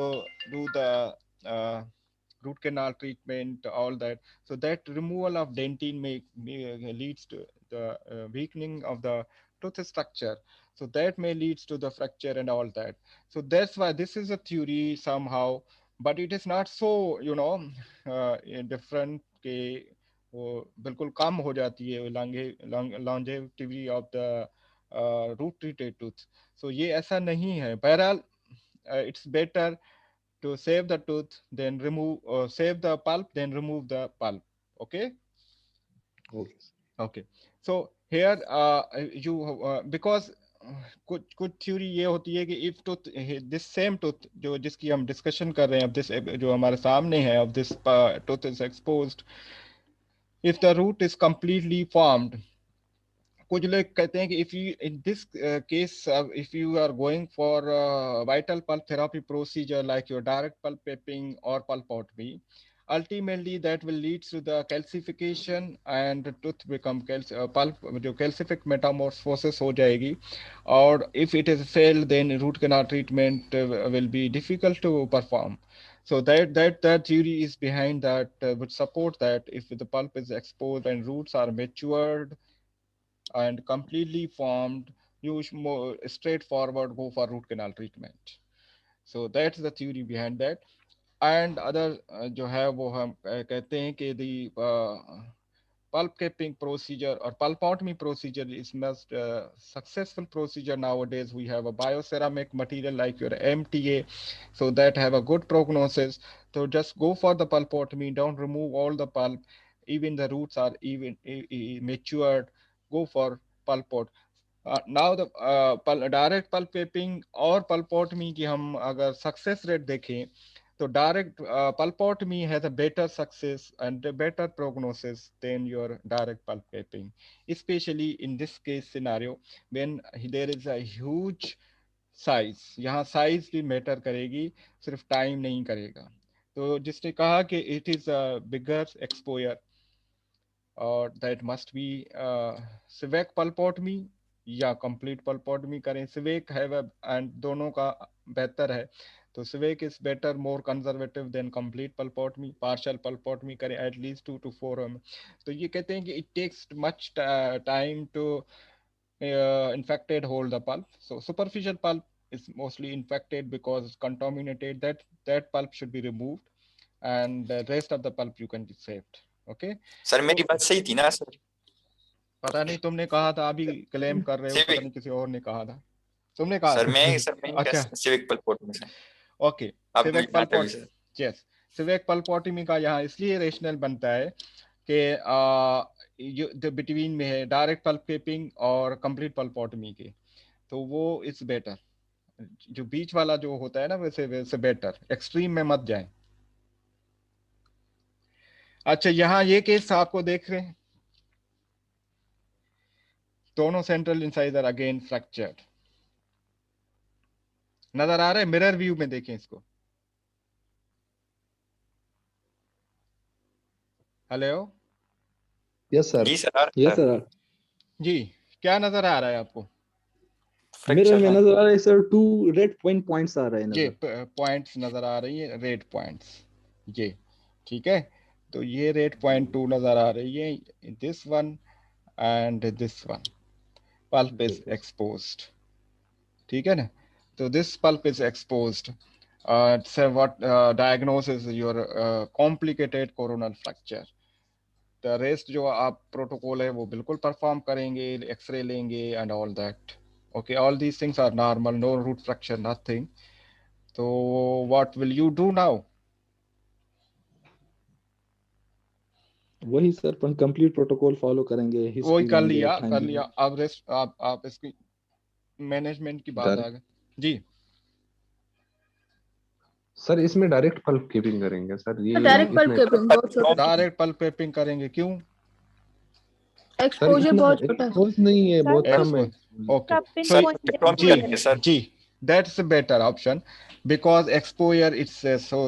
S1: do the uh, root canal treatment, all that. So that removal of dentine may leads to the weakening of the tooth structure, so that may leads to the fracture and all that. So that's why this is a theory somehow, but it is not so different के वो बिल्कुल कम हो जाती है longevity of the root treated tooth। so ये ऐसा नहीं है। बहरहाल it's better to save the tooth then remove, save the pulp then remove the pulp, okay।
S4: Okay.
S1: Okay, so here you because कुछ थ्योरी ये होती है कि if tooth, this same tooth जो जिसकी हम डिस्कशन कर रहे हैं, अब दिस जो हमारे सामने है, अब this tooth is exposed, if the root is completely formed, कुछ लोग कहते हैं कि if you in this case if you are going for vital pulp therapy procedure like your direct pulp capping और pulpotomy, ultimately that will lead to the calcification and the tooth become pulp, जो calcific metamorphosis हो जाएगी, और if it is failed then root canal treatment will be difficult to perform. So that theory is behind that, would support that if the pulp is exposed and roots are matured and completely formed, you should more straightforward go for root canal treatment. So that's the theory behind that. And other जो है वो हम कहते हैं कि दी pulp capping procedure or pulpotomy procedure is most successful procedure nowadays. We have a bioceramic material like your MTA, so that have a good prognosis. So just go for the pulpotomy, don't remove all the pulp, even the roots are even matured, go for pulpot. Now the direct pulp capping और pulpotomy की हम अगर success rate देखें, so direct pulpotomy has a better success and a better prognosis than your direct pulp capping, especially in this case scenario when there is a huge size. यहाँ size भी matter करेगी, सिर्फ time नहीं करेगा. तो जिसने कहा कि it is a bigger exposure और that must be civic pulpotomy या complete pulpotomy करें. civic है and दोनों का बेहतर है. तो civic is better, more conservative than complete pulpotomy. partial pulpotomy करें at least 2 to 4 mm. तो ये कहते हैं कि it takes much time to infected hold the pulp. So superficial pulp is mostly infected because it's contaminated. That pulp should be removed and the rest of the pulp you can be saved. Okay.
S2: Sir मेरी बात सही थी ना sir?
S1: पता नहीं, तुमने कहा था, अभी क्लेम कर रहे हो, पता नहीं किसी और ने कहा था. तुमने कहा
S2: सर
S1: था?
S2: मैं
S1: अच्छा,
S2: सिविक पल्पोटमी से.
S1: ओके. सिविक पल्पोटमी, यस, सिविक पल्पोटमी का यहाँ इसलिए रेशनल बनता है कि जो बिटवीन में है डायरेक्ट पल्प केपिंग और कंप्लीट पल्पोटमी के, तो वो इज बेटर. जो बीच वाला जो होता है ना, वैसे बेटर, एक्सट्रीम में मत जाए. अच्छा, यहाँ ये केस आपको देख रहे हैं, दोनों सेंट्रल इंसाइजर अगेन फ्रैक्चर्ड नजर आ रहा है. मिरर व्यू में देखें इसको. हेलो.
S4: Yes sir.
S2: जी सर.
S4: Yes sir.
S1: जी, क्या नजर आ रहा है आपको?
S4: मिरर में नजर आ रहा है सर, 2 रेड पॉइंट्स आ रहे हैं.
S1: ये पॉइंट्स नजर आ रही है, रेड पॉइंट्स. ये ठीक है. तो ये रेड पॉइंट 2 नजर आ रही है, this one and this one. Pulp is exposed. ठीक है ना. तो this pulp is exposed. So what diagnosis your complicated coronal fracture. The rest जो आप प्रोटोकॉल है वो बिल्कुल परफॉर्म करेंगे, एक्सरे लेंगे and all that. Okay, all these things are normal, no root fracture, nothing. So what will you do now?
S4: वही sir, पर complete protocol follow करेंगे.
S1: वही कर लिया. अब रेस्ट आप इसकी मैनेजमेंट की बात आ गई. जी
S5: सर, इसमें डायरेक्ट पल्प केपिंग करेंगे सर? ये
S6: डायरेक्ट पल्प केपिंग बहुत छोटा.
S1: डायरेक्ट पल्प केपिंग करेंगे, क्यों?
S6: एक्सपोजर बहुत छोटा है.
S5: नहीं है, बहुत कम है.
S1: ओके. जी, that's a better option because exposure it's so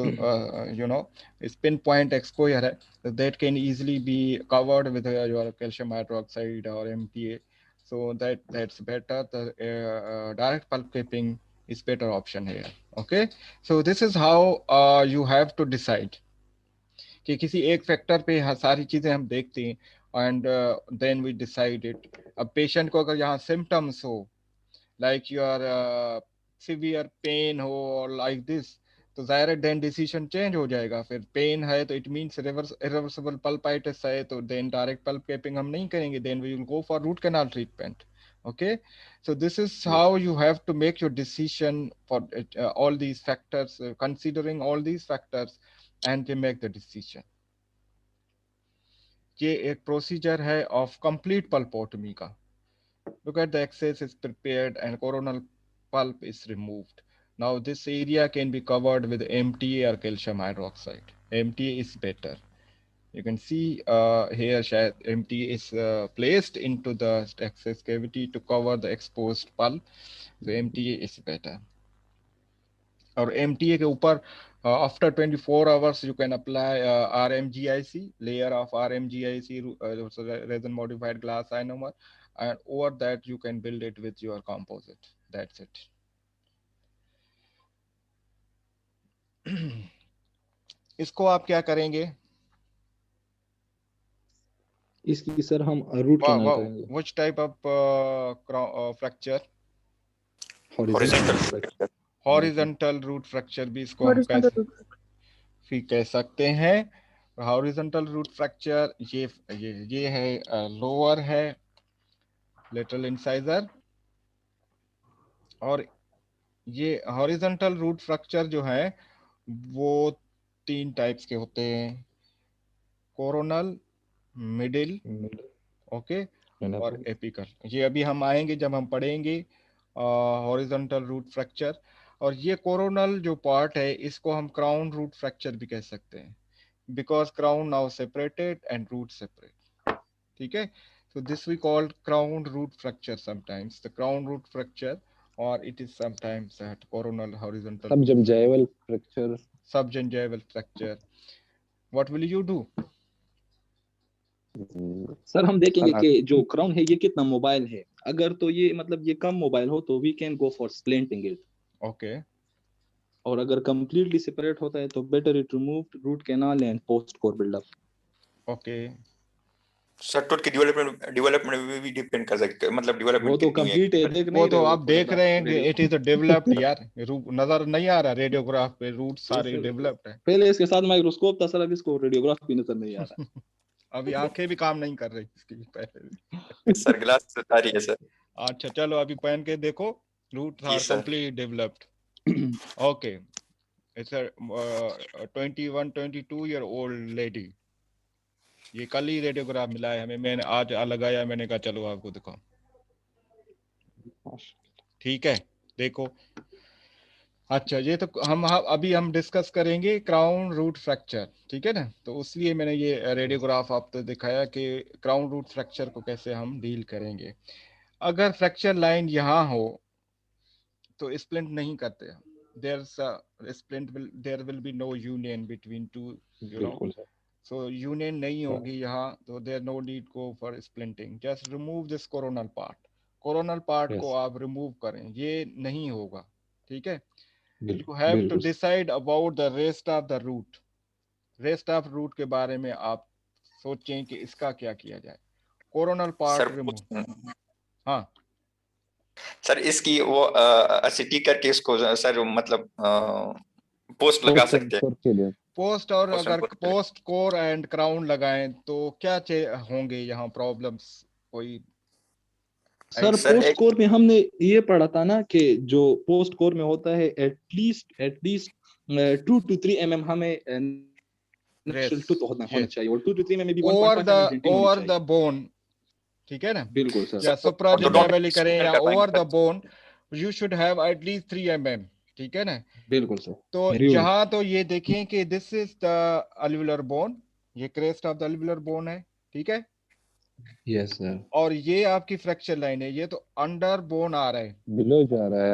S1: it's pinpoint exposure है, that can easily be covered with your calcium hydroxide or MTA. So that's better. The direct pulp capping is better option here. Okay, so this is how you have to decide कि किसी एक factor पे सारी चीजें हम देखते हैं and then we decide it. अब पेशेंट को अगर यहाँ सिम्टम्स हो, like your severe pain हो और like this, तो जाहिर है देन डिसीजन चेंज हो जाएगा. फिर पेन है तो इट मींस irreversible pulpitis है, तो देन डायरेक्ट पल्प कैपिंग हम नहीं करेंगे, then we will go for root canal treatment. Okay, so this is how you have to make your decision for all these factors, considering all these factors and to make the decision. ये एक procedure है of complete पल्पोटमी का. Look at the excess is prepared and coronal pulp is removed. Now this area can be covered with MTA or calcium hydroxide. MTA is better. You can see here MTA is placed into the excess cavity to cover the exposed pulp. So MTA is better. और MTA के ऊपर After 24 hours, you can apply RMGIC, layer of RMGIC, resin modified glass ionomer, and over that you can build it with your composite. That's it. इसको आप क्या करेंगे?
S4: इसकी sir हम root canal करेंगे.
S1: Which type of fracture? Horizontal root fracture भी इसको हम कह सकते हैं. Horizontal root fracture ये है lower है lateral incisor, और ये horizontal root fracture जो है वो 3 टाइप्स के होते हैं: कोरोनल, मिडिल, ओके, और एपिकल. ये अभी हम आएंगे जब हम पढ़ेंगे हॉरिजॉन्टल रूट फ्रैक्चर. और ये कोरोनल जो पार्ट है इसको हम क्राउन रूट फ्रैक्चर भी कह सकते हैं, because crown now separated and root separate. ठीक है, so this we call crown root fracture sometimes, the crown root fracture, or it is sometimes at coronal horizontal
S4: subgingival
S1: fracture. What will you do?
S4: Sir हम देखेंगे कि जो crown है ये कितना mobile है. अगर तो ये मतलब ये कम मोबाइल हो तो we can go for splinting it.
S1: Okay.
S4: और अगर कंप्लीटली सेपरेट होता है तो better it remove root canal and post core build up.
S1: Okay
S2: sir tooth की डेवलपमेंट में भी डिपेंड कर सकते हैं, मतलब डेवलपमेंट
S4: वो तो कंप्लीट है, देख नहीं
S1: वो तो
S4: रहे
S1: आप देख रहे हैं, इट इज डेवलप्ड यार. नजर नहीं आ रहा रेडियोग्राफ पे, रूट सारे डेवलप्ड है.
S4: पहले इसके साथ माइक्रोस्कोप था सर, अब इसको रेडियोग्राफ भी नजर नहीं आ रहा.
S1: अभी आंखें भी काम नहीं कर रही इसकी पहले.
S2: सर ग्लास आ रही है सर.
S1: अच्छा चलो अभी पहन के देखो, root are complete developed. Okay, it's a 21-22 year old lady. ये कल ही रेडियोग्राफ मिला है हमें, मैंने आज लगाया, मैंने कहा चलो आपको दिखाओ. ठीक है, देखो. अच्छा, ये तो अभी हम डिस्कस करेंगे क्राउन रूट फ्रैक्चर. ठीक है ना, तो इसलिए मैंने ये रेडियोग्राफ आपको दिखाया कि क्राउन रूट फ्रैक्चर को कैसे हम डील करेंगे. अगर फ्रैक्चर लाइन यहाँ हो तो स्प्लिंट नहीं करते हम. There will be no union between two, you know, so union नहीं होगी यहाँ, तो there no need go for splinting. Just remove this coronal part. Coronal part को आप remove करें, ये नहीं होगा. ठीक है, you have to decide about the rest of the root. Rest of root के बारे में आप सोचें कि इसका क्या किया जाए. Coronal part remove. हाँ
S2: सर इसकी वो असिटी करके इसको सर मतलब पोस्ट लगा सकते हैं.
S1: पोस्ट, और अगर पोस्ट कोर एंड क्राउन लगाएं तो क्या होंगे यहाँ प्रॉब्लम्स कोई?
S4: सर पोस्ट कोर में हमने ये पढ़ा था ना कि जो पोस्ट कोर में होता है एटलीस्ट 2 to 3 mm हमें नेचुरल टूथ होना चाहिए, और 2 to 3 mm भी 1.5
S1: ओवर द बोन. ठीक है ना,
S4: बिल्कुल सर.
S1: या सुप्राजिंजिवली करें या over the bone, you should have at least 3 mm. ठीक है ना,
S4: बिल्कुल सर.
S1: तो यहाँ तो ये देखें कि this is the alveolar bone, ये crest of the alveolar bone है. ठीक है,
S4: यस सर.
S1: और ये आपकी फ्रैक्चर लाइन है, ये तो अंडर बोन आ रहा है,
S5: बिलो जा रहा है.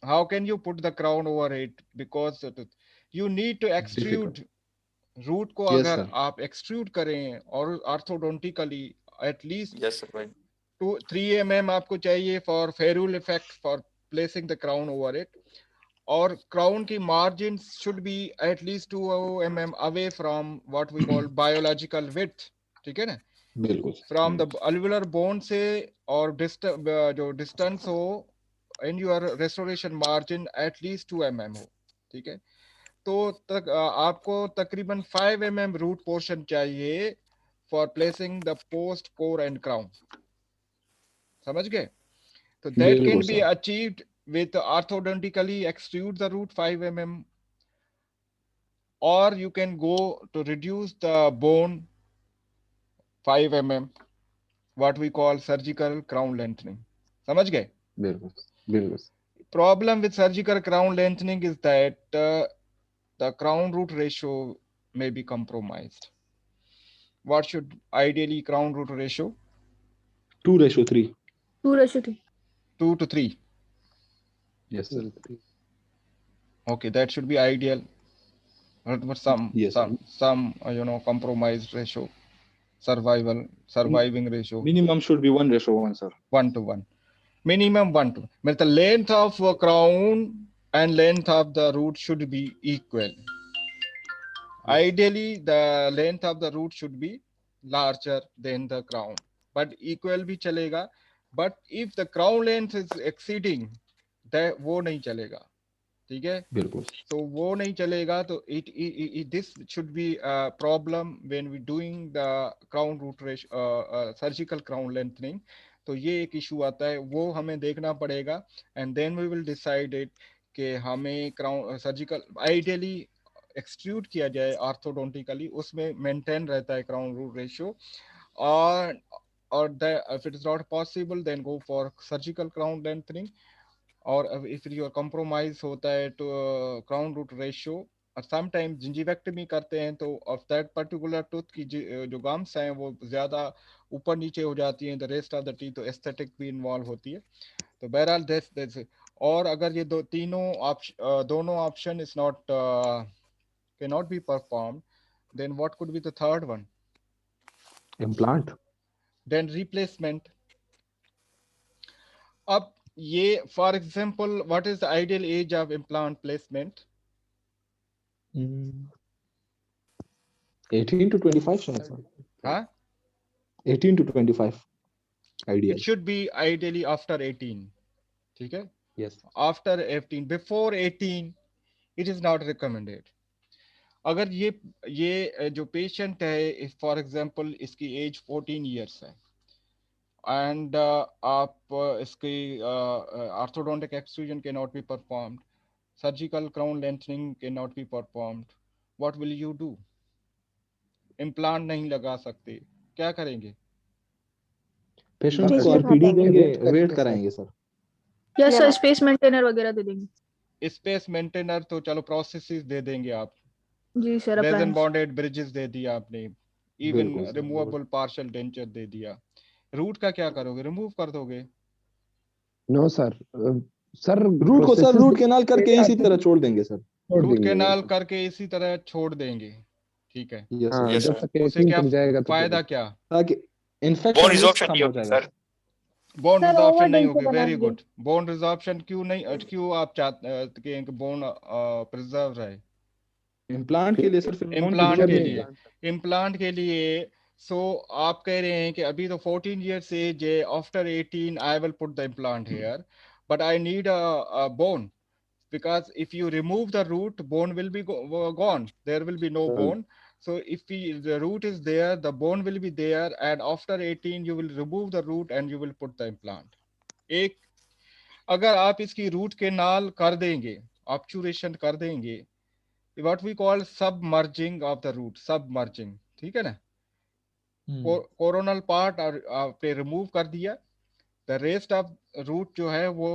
S1: How can you put the crown over it, because you need to extrude root को. अगर आप एक्सट्रूड करें और ऑर्थोडोंटिकली एटलीस्ट 2-3 mm आपको चाहिए for ferrule effect, for placing the crown over it. और crown की margins should be at least 2 mm away from what we call biological width. ठीक है ना,
S4: बिल्कुल.
S1: from the alveolar bone से, और जो distance हो in your restoration margin at least 2 mm हो. ठीक है, तो आपको तकरीबन 5 mm root portion चाहिए for placing the post, core and crown. समझ गए? So that can be achieved with orthodontically extrude the root 5 mm, or you can go to reduce the bone 5 mm, what we call surgical crown lengthening. समझ गए?
S4: बिल्कुल.
S1: Problem with surgical crown lengthening is that the crown root ratio may be compromised. What should ideally crown root ratio?
S4: 2:3.
S6: 2:3.
S1: 2 to 3.
S4: Yes sir.
S1: Okay, that should be ideal. But
S4: Yes, sir.
S1: some compromised ratio, surviving ratio,
S4: Minimum should be 1:1, sir.
S1: 1:1. Minimum 1:1. But the length of crown and length of the root should be equal. Ideally, the length of the root should be larger than the crown, but equal भी चलेगा. But if the crown length is exceeding, that वो नहीं चलेगा. ठीक है?
S4: बिल्कुल.
S1: So वो नहीं चलेगा. तो this should be a problem when we doing the crown root ratio, surgical crown lengthening. तो ये एक issue आता है, वो हमें देखना पड़ेगा. And then we will decide it कि हमें crown surgical ideally एक्सट्रूड किया जाए ऑर्थोडोंटिकली, उसमें मेंटेन रहता है क्राउन रूट रेशियो. और if it is not possible, then go for surgical crown lengthening. और if your compromise होता है तो crown root ratio, और sometimes जिंजिवेक्टमी करते हैं तो of that particular tooth की जो gums हैं वो ज्यादा ऊपर नीचे हो जाती हैं, the rest of the teeth, तो aesthetic भी involve होती है. तो बहरहाल that's और अगर ये दोनों option is not cannot be performed, then what could be the third one?
S4: Implant.
S1: Then replacement. अब ये, for example, what is the ideal age of implant placement?
S4: 18 to 25, sir.
S1: Huh?
S4: 18 to 25. Ideal.
S1: It should be ideally after 18. ठीक है?
S4: Yes.
S1: After 18. Before 18, it is not recommended. अगर ये जो patient है, for example इसकी as 14 years है and आप इसकी orthodontic extrusion can not be performed, surgical crown lengthening can not be performed, what will you do? Implant नहीं लगा सकते, क्या करेंगे?
S4: पेशेंट को आरपीडी देंगे, वेट कराएंगे sir.
S6: Yes sir, space maintainer वगैरह दे देंगे.
S1: स्पेस मेंटेनर तो चलो प्रोसेसेस दे देंगे आप.
S6: जी सर.
S1: रेजन बॉन्डेड ब्रिजेस दे दिया आपने, इवन रिमूवेबल पार्शियल डेंचर दे दिया. रूट का क्या करोगे? रिमूव कर दोगे?
S5: No sir. सर
S4: रूट को सर रूट कैनाल करके इसी तरह छोड़ देंगे सर.
S1: रूट कैनाल करके इसी तरह छोड़ देंगे. ठीक है.
S5: Yes sir.
S1: उससे क्या फायदा? क्या
S4: ताकि इन्फेक्शन
S2: बोन रिजॉर्प्शन नहीं होगा सर.
S1: बोन रिजॉर्प्शन नहीं होगी. Very good. बोन रिजॉर्प्शन क्यों नहीं, क्यों आप चाहते हैं कि बोन प्रिजर्व रहे?
S4: इम्प्लांट के लिए सर.
S1: इम्प्लांट के लिए सो आप कह रहे हैं कि अभी तो 14 years एज है, after 18 I will put the implant here, but I need a bone, because if you remove the root, bone will be gone, there will be no bone. So if the root is there, the bone will be there, and after 18 you will remove the root and you will put the implant. एक अगर आप इसकी root canal कर देंगे, ऑब्चुरेशन कर देंगे, what we call submerging of the root, submerging, ठीक है ना? कोरोनल पार्ट पे रिमूव कर दिया, द रेस्ट ऑफ रूट जो है वो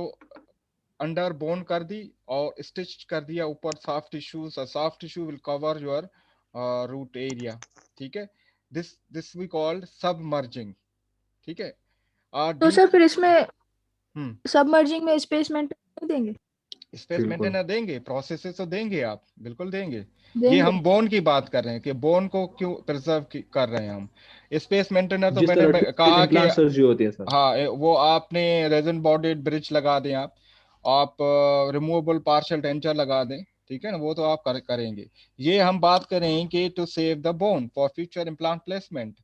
S1: अंडर बोन कर दी और स्टिच कर दिया ऊपर soft tissues. Soft tissue will cover your root area. ठीक है. This we called submerging. ठीक है.
S6: तो सर फिर इसमें सबमर्जिंग में स्पेस मेंटेनर देंगे?
S1: स्पेस मेंटेनर देंगे, प्रोसेसेस तो देंगे आप, बिल्कुल देंगे. ये हम बोन की बात कर रहे हैं कि बोन को क्यों प्रिजर्व कर रहे हैं हम. स्पेस मेंटेनर तो मैंने कहा कि
S4: सर्जरी होती है सर.
S1: हाँ, वो आपने रेजन बॉन्डेड ब्रिज लगा दें, आप रिमूवेबल पार्शियल डेंचर लगा दें. ठीक है ना, वो तो आप करेंगे. ये हम बात करें कि to save the bone for future implant placement.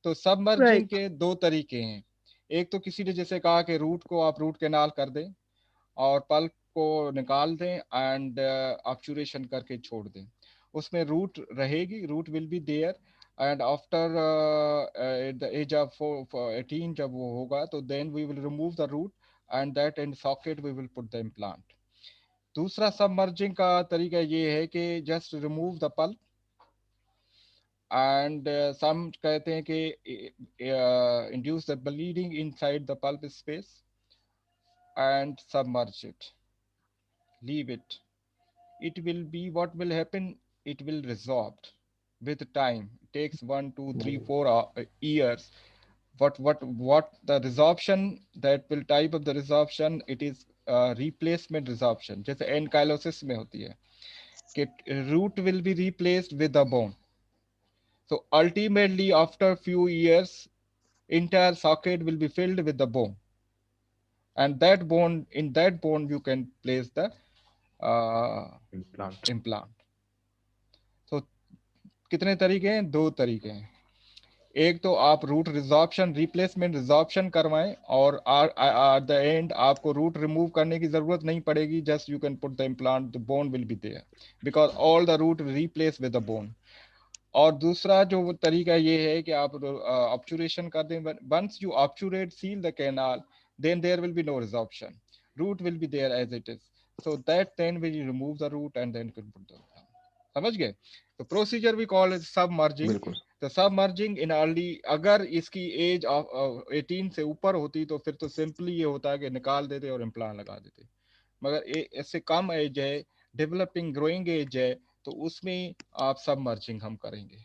S1: तो सबमर्जिंग के दो तरीके हैं. एक तो किसी ने जैसे कहा कि रूट को आप रूट कैनाल कर दें और पल्प को निकाल दें एंड ऑब्चुरेशन करके छोड़ दें. उसमें रूट रहेगी, root will be there, and after the age of 18 जब वो होगा तो then we will remove the root and that in socket we will put the implant. दूसरा सबमर्जिंग का तरीका ये है कि just remove the pulp and some कहते हैं कि induce the bleeding inside the pulp space and submerge it, leave it. It will be, what will happen, it will resorb with time. It takes 1, 2, 3, 4 years. What the resorption, that will type of the resorption, it is replacement resorption, जैसे ankylosis में होती है कि root will be replaced with the bone. So ultimately, after few years, entire socket will be filled with the bone, and that bone, in that bone, you can place the implant. So कितने तरीके हैं? 2 तरीके हैं. एक तो आप root resorption, replacement resorption करवाएं और एट द एंड आपको रूट रिमूव करने की जरूरत नहीं पड़ेगी. Just you can put the implant, the bone will be there because all the root replace with the bone. और दूसरा जो तरीका ये है कि आप ऑब्चुरेशन कर दें. Once you obturate, seal the canal, then there will be no resorption. Root will be there as it is. So that then we remove the root and then can put the. समझ गए? तो procedure भी call submerging. तो submerging in early, अगर इसकी as 18 से ऊपर होती तो फिर तो सिंपली ये होता है कि निकाल देते और इम्प्लांट लगा देते. मगर इससे कम एज है, डेवलपिंग ग्रोइंग एज है, तो उसमें आप सबमर्जिंग हम करेंगे.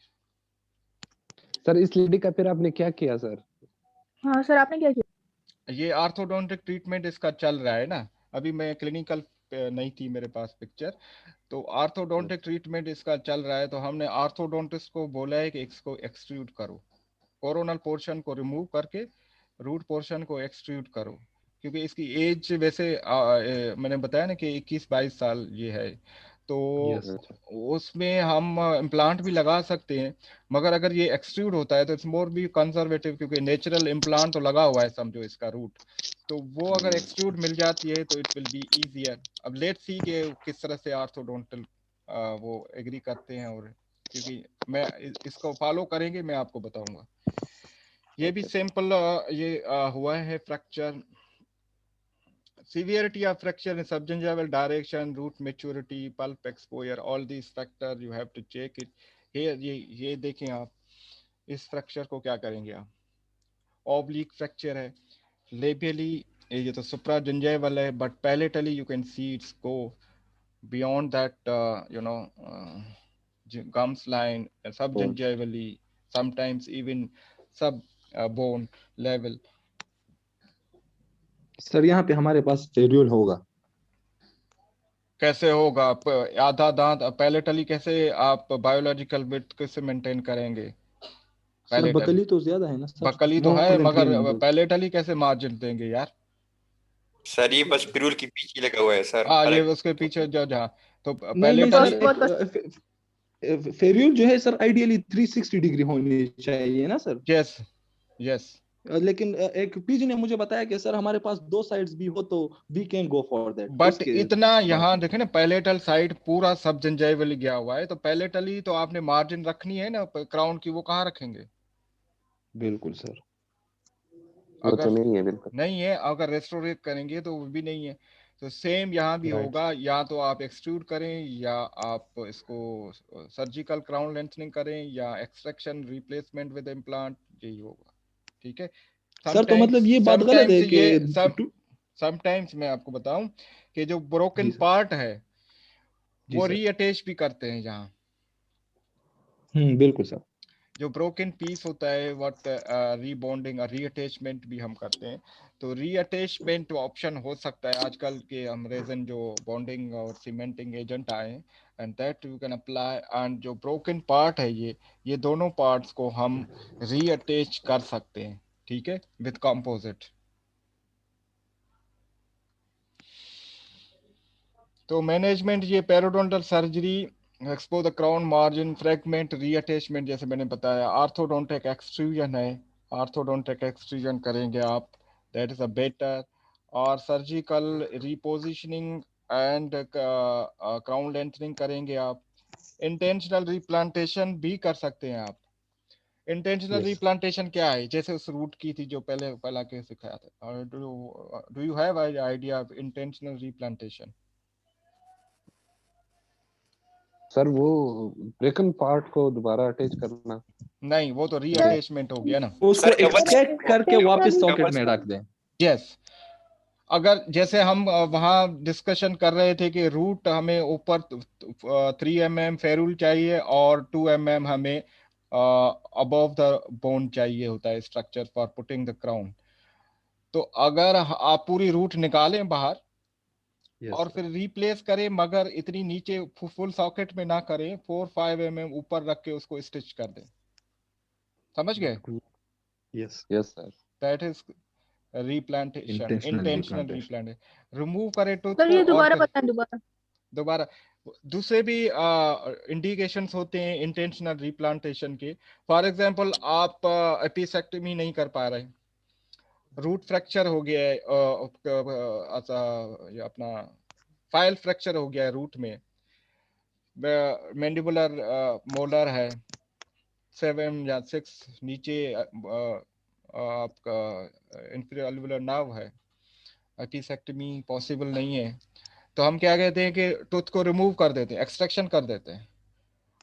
S5: सर इस लेडी का फिर आपने क्या किया सर?
S6: हाँ सर, आपने क्या किया?
S1: ये आर्थोडोंटिक ट्रीटमेंट इसका चल रहा है ना. अभी मैं क्लिनिकल नहीं थी मेरे पास पिक्चर, तो आर्थोडोंटिक ट्रीटमेंट इसका चल रहा है. तो हमने आर्थोडोंटिस्ट को बोला है कि इसको एक्सट्रूड करो, कोरोनल पोर्शन को रिमूव करके रूट पोर्शन को एक्सट्रूड करो, क्योंकि इसकी एज वैसे मैंने बताया ना कि 21-22 साल ये है. तो उसमें हम इम्प्लांट भी लगा सकते हैं, मगर अगर ये एक्सट्रूड होता है तो इट्स मोर बी कंजर्वेटिव, क्योंकि नेचुरल इम्प्लांट तो लगा हुआ है समझो इसका रूट. तो वो अगर एक्सट्रूड मिल जाती है तो इट विल बी इजियर. अब लेट्स सी कि किस तरह से आर्थोडोंटल वो एग्री करते हैं, और क्योंकि मैं इसको फॉलो करेंगे मैं आपको बताऊंगा. ये भी सिंपल ये हुआ है fracture. Severity of fracture in subgingival direction, root maturity, pulp exposure, all these factors you have to check it. Here ये देखें आप, इस फ्रैक्चर को क्या करेंगे आप. ऑब्लिक फ्रैक्चर है, लेबियली ये तो सुप्राजिंजाइवल है, but palatally you can see it's go beyond that gums line, subgingivally, sometimes even sub bone level.
S4: Sir यहाँ पे हमारे पास फेरियोल होगा.
S1: कैसे होगा? आधा दांत पैलेटली कैसे आप बायोलॉजिकल विड्थ कैसे मेंटेन करेंगे?
S4: सर बकली तो ज्यादा है ना सर.
S1: बकली तो है, मगर पैलेटली कैसे मार्जिन देंगे यार?
S2: सर ये बस पिरूल के पीछे लगा हुआ है सर.
S1: हाँ, ये उसके पीछे जो जहाँ तो
S4: पैलेटली फेरियोल जो है सर आइडियली 360 डिग्री होनी चाहिए ना सर.
S1: Yes yes.
S4: लेकिन एक पीजी ने मुझे बताया कि सर हमारे पास 2 साइड्स भी हो तो we can go for that.
S1: But इतना यहाँ देखे ना, पैलेटल साइड पूरा सबजिंजाइवली गया हुआ है, तो पैलेटली तो आपने मार्जिन रखनी है ना क्राउन की, वो कहाँ रखेंगे?
S4: बिल्कुल सर,
S1: अगर तो नहीं है, बिल्कुल नहीं है. अगर रेस्टोरेट करेंगे तो वो भी नहीं है. तो सेम यहाँ भी होगा, या तो आप एक्सट्रूड करें या आप इसको सर्जिकल क्राउन लेंथनिंग करें या एक्सट्रैक्शन रिप्लेसमेंट विद इम्प्लांट, यही होगा. ठीक है
S4: सर. तो मतलब ये बात गलत है कि
S1: समटाइम्स मैं आपको बताऊं कि जो ब्रोकन पार्ट है वो रीअटैच भी करते हैं यहाँ.
S4: बिल्कुल सर.
S1: जो ब्रोकन पीस होता है व्हाट रीबॉन्डिंग और रीअटैचमेंट भी हम करते हैं. तो रीअटैचमेंट ऑप्शन हो सकता है. आजकल के हम रेजन जो बॉन्डिंग और सीमेंटिंग एजेंट आए हैं, and that you can apply. And जो ब्रोकन पार्ट है ये दोनों पार्ट्स को हम रीअटैच कर सकते हैं. ठीक है, विद कंपोजिट. तो मैनेजमेंट ये periodontal surgery, expose the crown margin, fragment, reattachment जैसे मैंने बताया. आर्थोडोंटिक एक्सट्रूजन है, आर्थोडोंटिक एक्सट्रूजन करेंगे आप, दैट इज अ बेटर. और सर्जिकल रिपोजिशनिंग एंड क्राउन लेंथनिंग करेंगे आप. इंटेंशनल रिप्लांटेशन भी कर सकते हैं आप. इंटेंशनल रिप्लांटेशन क्या है? जैसे उस रूट की थी जो पहला के सिखाया था. Do you have idea of intentional replantation?
S5: Sir वो ब्रेकन पार्ट को दोबारा अटैच करना
S1: नहीं, वो तो रीअटैचमेंट हो गया ना.
S4: उसको एक्सट्रैक्ट करके वापस सॉकेट में रख दें.
S1: यस. अगर जैसे हम वहां डिस्कशन कर रहे थे कि रूट हमें ऊपर 3 mm फेरूल चाहिए और 2 mm हमें अबव द बोन चाहिए होता है structure for putting the crown. तो अगर आप पूरी रूट निकालें बाहर और फिर रिप्लेस करें, मगर इतनी नीचे फुल सॉकेट में ना करें, 4-5 mm ऊपर रख के उसको स्टिच कर दें। समझ गए?
S4: Yes yes sir.
S1: That is replantation, intentional replantation. Remove करे टूथ
S6: सर
S1: को
S6: ये
S1: और
S6: दोबारा
S1: फिर
S6: बताएं दोबारा।
S1: दोबारा दूसरे भी इंडिकेशंस होते हैं इंटेंशनल रिप्लांटेशन के। फॉर एग्जांपल, आप एपिसेक्टमी नहीं कर पा रहे, रूट फ्रैक्चर हो गया है, ये अपना फाइल फ्रैक्चर हो गया है रूट में, मैंडिबुलर मोलर है 7 या 6 नीचे, आपका इंफीरियर अल्वियोलर नर्व है, एपिसेक्टमी पॉसिबल नहीं है, तो हम क्या कहते हैं कि टूथ को रिमूव कर देते हैं, एक्सट्रैक्शन कर देते हैं।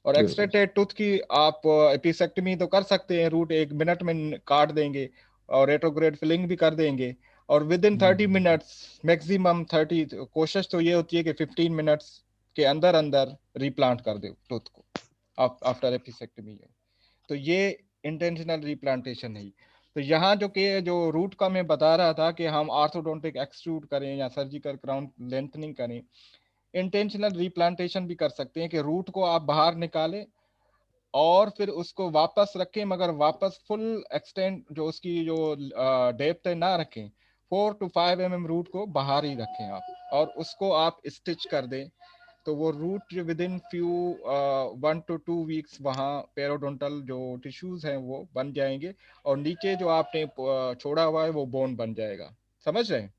S1: और एक्सट्रैक्टेड टूथ की आप एपिसेक्टमी तो कर सकते हैं, रूट 1 मिनट में काट देंगे और रेट्रोग्रेड फिलिंग भी कर देंगे, और विद इन 30 मिनट्स मैक्सिमम 30, कोशिश तो ये होती है कि 15 मिनट्स के अंदर अंदर रिप्लांट कर दे टूथ को आफ्टर एपिसेक्टमी। तो ये इंटेंशनल रिप्लांटेशन है। तो यहाँ जो रूट का मैं बता रहा था कि हम आर्थोडोंटिक एक्सट्रूड करें या सर्जिकल क्राउन लेंथनिंग करें, इंटेंशनल रिप्लांटेशन भी कर सकते हैं कि रूट को आप बाहर निकालें और फिर उसको वापस रखें, मगर वापस फुल एक्सटेंड जो उसकी जो डेप्थ है ना रखें, 4 to 5 mm रूट को बाहर ही रखें आप, और उसको आप स्टिच कर दें। तो वो root with in few 1 to 2 weeks वहाँ पेरोडोंटल जो टिश्यूज हैं वो बन जाएंगे, और नीचे जो आपने छोड़ा हुआ है वो बोन बन जाएगा। समझ रहे हैं?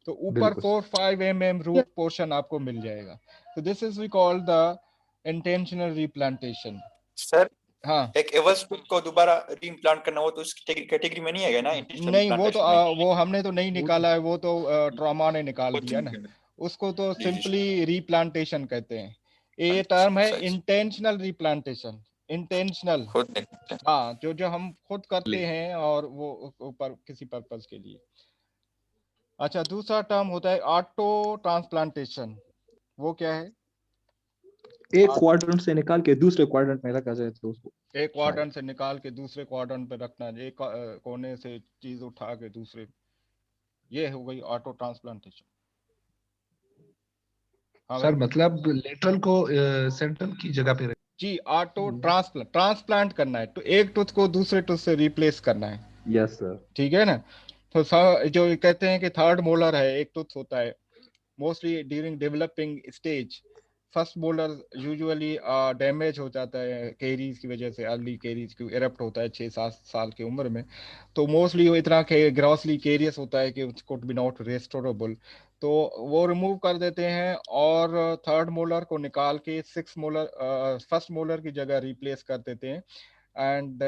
S1: तो ऊपर 4-5 mm रूट पोर्शन आपको मिल जाएगा। तो this is we call the intentional replantation.
S2: Sir
S1: हाँ,
S2: एक एवल्स टूथ को दोबारा रीइम्प्लांट करना हो तो उसकी कैटेगरी में नहीं है ना इंटेंशनल
S1: नहीं, वो तो
S2: रिप्लांटेशन में?
S1: वो हमने तो नहीं निकाला है, वो तो ट्रॉमा ने निकाल दिया ना, उसको तो
S2: जी जी
S1: सिंपली रिप्लांटेशन कहते हैं। ये टर्म है
S2: अच्छा अच्छा,
S1: इंटेंशनल रिप्लांटेशन, इंटेंशनल।
S2: खुद नहीं।
S1: हाँ, जो जो हम खुद करते हैं और वो ऊपर किसी पर्पस के लिए। अच्छा, दूसरा टर्म होता है ऑटो ट्रांसप्लांटेशन। वो क्या है?
S4: एक क्वाड्रेंट से निकाल के दूसरे क्वाड्रेंट में रखा जाए तो उसको,
S1: एक क्वाड्रेंट से निकाल के दूसरे क्वाड्रेंट पे रखना, एक कोने से चीज उठा के दूसरे, ये हो गई ऑटो ट्रांसप्लांटेशन। हाँ
S5: सर
S1: भाई
S5: मतलब लेटरल को सेंट्रल की जगह पे
S1: जी, ऑटो ट्रांसप्लांट करना है, तो एक टूथ को दूसरे टूथ से रिप्लेस करना है।
S4: Yes sir.
S1: ठीक है ना? तो जो कहते हैं कि थर्ड मोलर है, एक टूथ होता है mostly during developing stage. First molar usually damage हो जाता है कैरीज की वजह से, अर्ली कैरीज की एरप्ट होता है 6-7 साल की उम्र में, तो मोस्टली वो इतना ग्रॉसली कैरियस होता है कि उसको बी नॉट रेस्टोरेबल, तो वो रिमूव कर देते हैं और थर्ड मोलर को निकाल के सिक्स मोलर फर्स्ट मोलर की जगह रिप्लेस कर देते हैं। And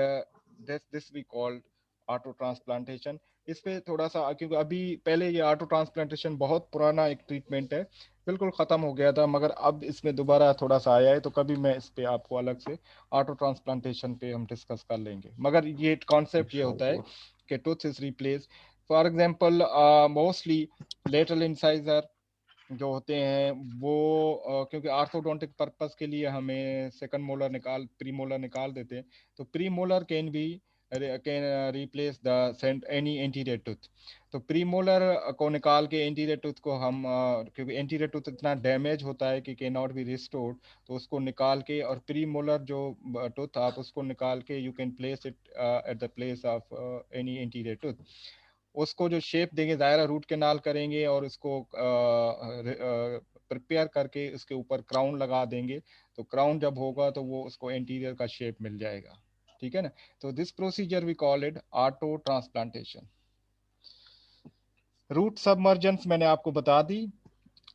S1: this we called auto transplantation. इस पे थोड़ा सा, क्योंकि अभी पहले ये ऑटो ट्रांसप्लांटेशन बहुत पुराना एक ट्रीटमेंट है, बिल्कुल खत्म हो गया था, मगर अब इसमें दोबारा थोड़ा सा आया है, तो कभी मैं इस पे आपको अलग से ऑटो ट्रांसप्लांटेशन पे हम डिस्कस कर लेंगे। मगर ये कॉन्सेप्ट ये होता है कि tooth is replace. For example mostly lateral incisor जो होते हैं वो क्योंकि आर्थोडोंटिक पर्पस के लिए हमें सेकंड मोलर प्री मोलर निकाल देते हैं, तो pre molar can be can replace the any anterior tooth. तो प्री मोलर को निकाल के एंटीरियर टूथ को हम क्योंकि एंटीरियर टूथ इतना डैमेज होता है कि कैन नॉट बी रिस्टोर्ड, तो उसको निकाल के, और प्री मोलर जो टूथ आप उसको निकाल के you can place it at the place of any anterior tooth. उसको जो शेप देंगे दायरा रूट कैनाल करेंगे और उसको प्रिपेयर करके उसके ऊपर क्राउन लगा देंगे, तो क्राउन जब होगा तो वो उसको एंटीरियर का शेप मिल जाएगा। ठीक है ना? तो this procedure we call it auto transplantation. Root submergence मैंने आपको बता दी,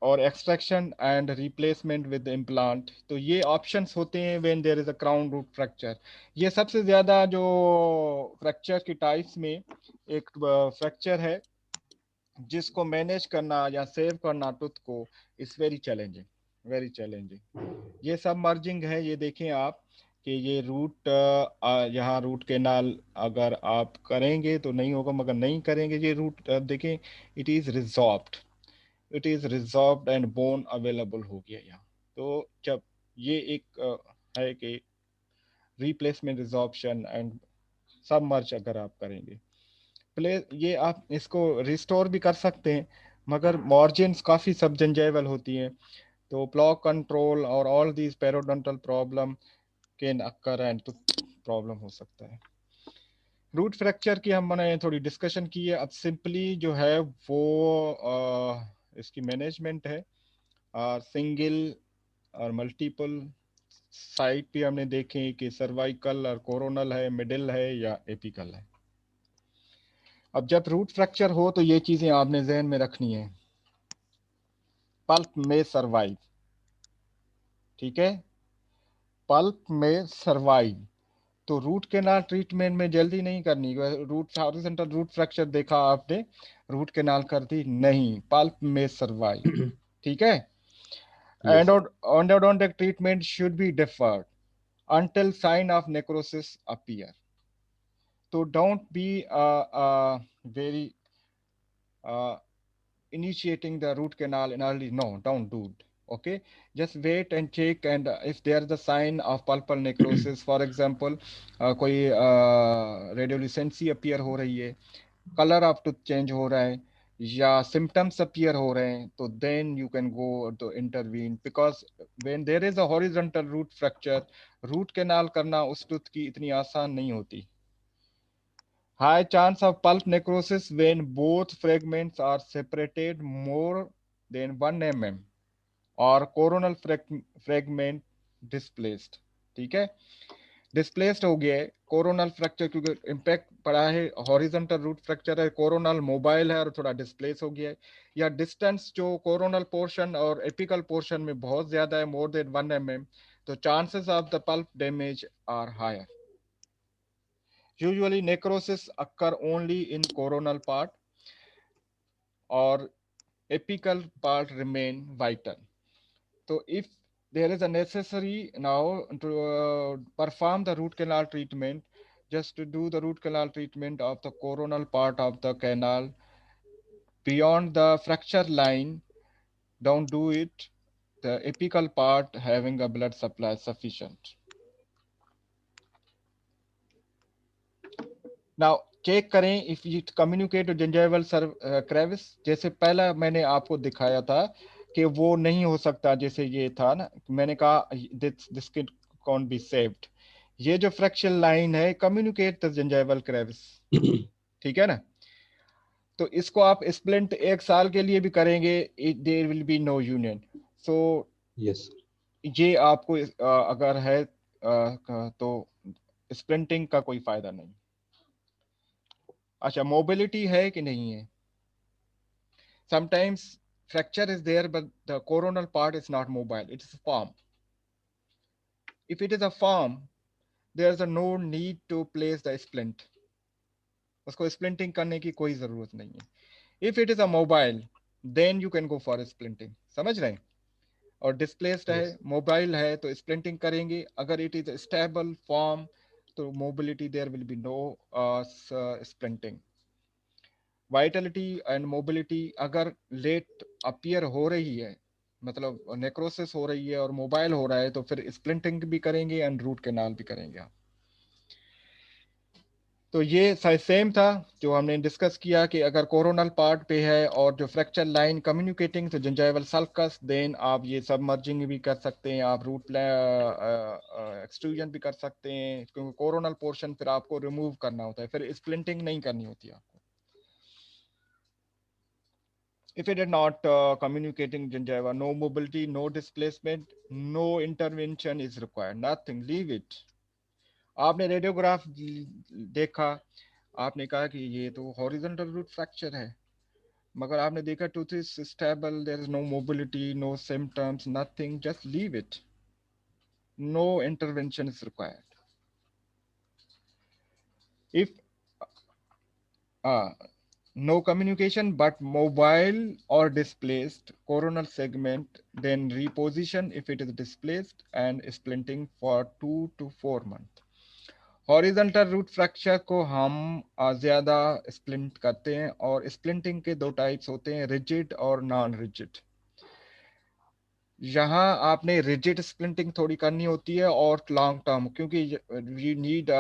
S1: और extraction and replacement with implant, तो ये ऑप्शंस होते हैं when there is a crown root fracture. ये सबसे ज्यादा जो फ्रैक्चर की टाइप्स में एक फ्रैक्चर है जिसको मैनेज करना या सेव करना टूथ को is very challenging, very challenging. ये सब मर्जिंग है, ये देखें आप कि ये रूट यहाँ रूट कैनाल अगर आप करेंगे तो नहीं होगा, मगर नहीं करेंगे ये रूट देखें, it is resolved, it is resolved and bone available हो गया यहाँ। तो जब ये एक है कि रिप्लेसमेंट रिजॉर्प्शन एंड सब मर्ज अगर आप करेंगे, प्ले ये आप इसको रिस्टोर भी कर सकते हैं, मगर मार्जिन्स काफ़ी सबजंजाइवल होती हैं, तो ब्लॉक कंट्रोल और all these periodontal problem can occur and तो प्रॉब्लम हो सकता है। रूट फ्रैक्चर की हमने थोड़ी डिस्कशन की है। अब सिंपली जो है वो इसकी मैनेजमेंट है, सिंगल और मल्टीपल साइट भी हमने देखे कि सर्वाइकल और कोरोनल है, मिडिल है या एपिकल है। अब जब रूट फ्रैक्चर हो तो ये चीज़ें आपने जहन में रखनी है। पल्प में सर्वाइव, ठीक है, पल्प में सर्वाइव, तो रूट कैनाल ट्रीटमेंट में जल्दी नहीं करनी। रूट हॉरिजॉन्टल रूट फ्रैक्चर देखा आपने, रूट कैनाल कर दी नहीं, पल्प में सर्वाइव, ठीक है।
S5: Yes.
S1: Endodontic treatment should be deferred until sign of necrosis appear. So don't be very initiating the root canal in early. No, don't do it. Okay, just wait and check, and if there is a sign of pulpal necrosis, for example, कोई रेडियोलिसेंसी appear हो रही है, colour of tooth change हो रहा है, या symptoms appear हो रहे हैं, तो then you can go to intervene, because when there is a horizontal root fracture, root canal करना उस टूथ की इतनी आसान नहीं होती। High chance of pulp necrosis when both fragments are separated more than 1 mm or coronal fragment displaced, ठीक है। Displaced हो गया है कोरोनल फ्रैक्चर, क्योंकि इम्पैक्ट पड़ा है, हॉरिजॉन्टल रूट फ्रैक्चर है, कोरोनल मोबाइल है और थोड़ा डिस्प्लेस हो गया है, या डिस्टेंस जो कोरोनल पोर्शन और एपिकल पोर्शन में बहुत ज्यादा है, मोर देन 1 mm, तो chances of the pulp damage are higher. Usually necrosis occur only in coronal part or apical part remain vital. So if there is a necessary now to perform the root canal treatment, just to do the root canal treatment of the coronal part of the canal beyond the fracture line, don't do it, the apical part having a blood supply sufficient. Now check करें if it communicate to gingival crevice, जैसे पहला मैंने आपको दिखाया था कि वो नहीं हो सकता, जैसे ये था ना, मैंने कहा दिस कैन बी सेव्ड। ये जो फ्रैक्चरल लाइन है कम्युनिकेट द जिंजाइवल क्रेविस, ठीक है ना। तो इसको आप स्प्लिंट 1 साल के लिए भी करेंगे, there will be no union. So
S5: Yes.
S1: ये आपको अगर है तो स्प्लिंटिंग का कोई फायदा नहीं। अच्छा, मोबिलिटी है कि नहीं है? Sometimes fracture is there, but the coronal part is not mobile. It is firm. If it is a firm, there is no need to place the splint. उसको splinting करने की कोई जरूरत नहीं है. If it is a mobile, then you can go for splinting. समझ रहे हैं? और displaced है, mobile है, तो splinting करेंगे. अगर it is a stable form, तो mobility there will be no splinting. Vitality and mobility अगर लेट अपीयर हो रही है, मतलब नेक्रोसिस हो रही है और मोबाइल हो रहा है, तो फिर स्प्लिंटिंग भी करेंगे एंड रूट कैनाल भी करेंगे आप। तो ये सेम था जो हमने डिस्कस किया कि अगर कोरोनल पार्ट पे है और जो फ्रैक्चर लाइन कम्युनिकेटिंग तो जिंजाइवल सल्कस, देन आप ये सबमर्जिंग भी कर सकते हैं, आप रूट एक्सट्रूजन भी कर सकते हैं, क्योंकि कोरोनल पोर्शन फिर आपको रिमूव करना होता है, फिर स्प्लिंटिंग नहीं करनी होती आपको। If it is not communicating gingiva, no mobility, no displacement, no intervention is required. Nothing. Leave it. आपने रेडियोग्राफ देखा, आपने कहा कि ये तो हॉरिजॉन्टल रूट फ्रैक्चर है, मगर आपने देखा tooth is stable, there is no mobility, no symptoms, nothing, just leave it. No intervention is required. If no communication but mobile or displaced coronal segment, then reposition if it is displaced and splinting for 2 to 4 months. Horizontal root fracture को हम ज्यादा splint करते हैं, और splinting के 2 types होते हैं, rigid और नॉन रिजिड। यहाँ आपने रिजिड स्प्लिंटिंग थोड़ी करनी होती है और लॉन्ग टर्म, क्योंकि यू नीड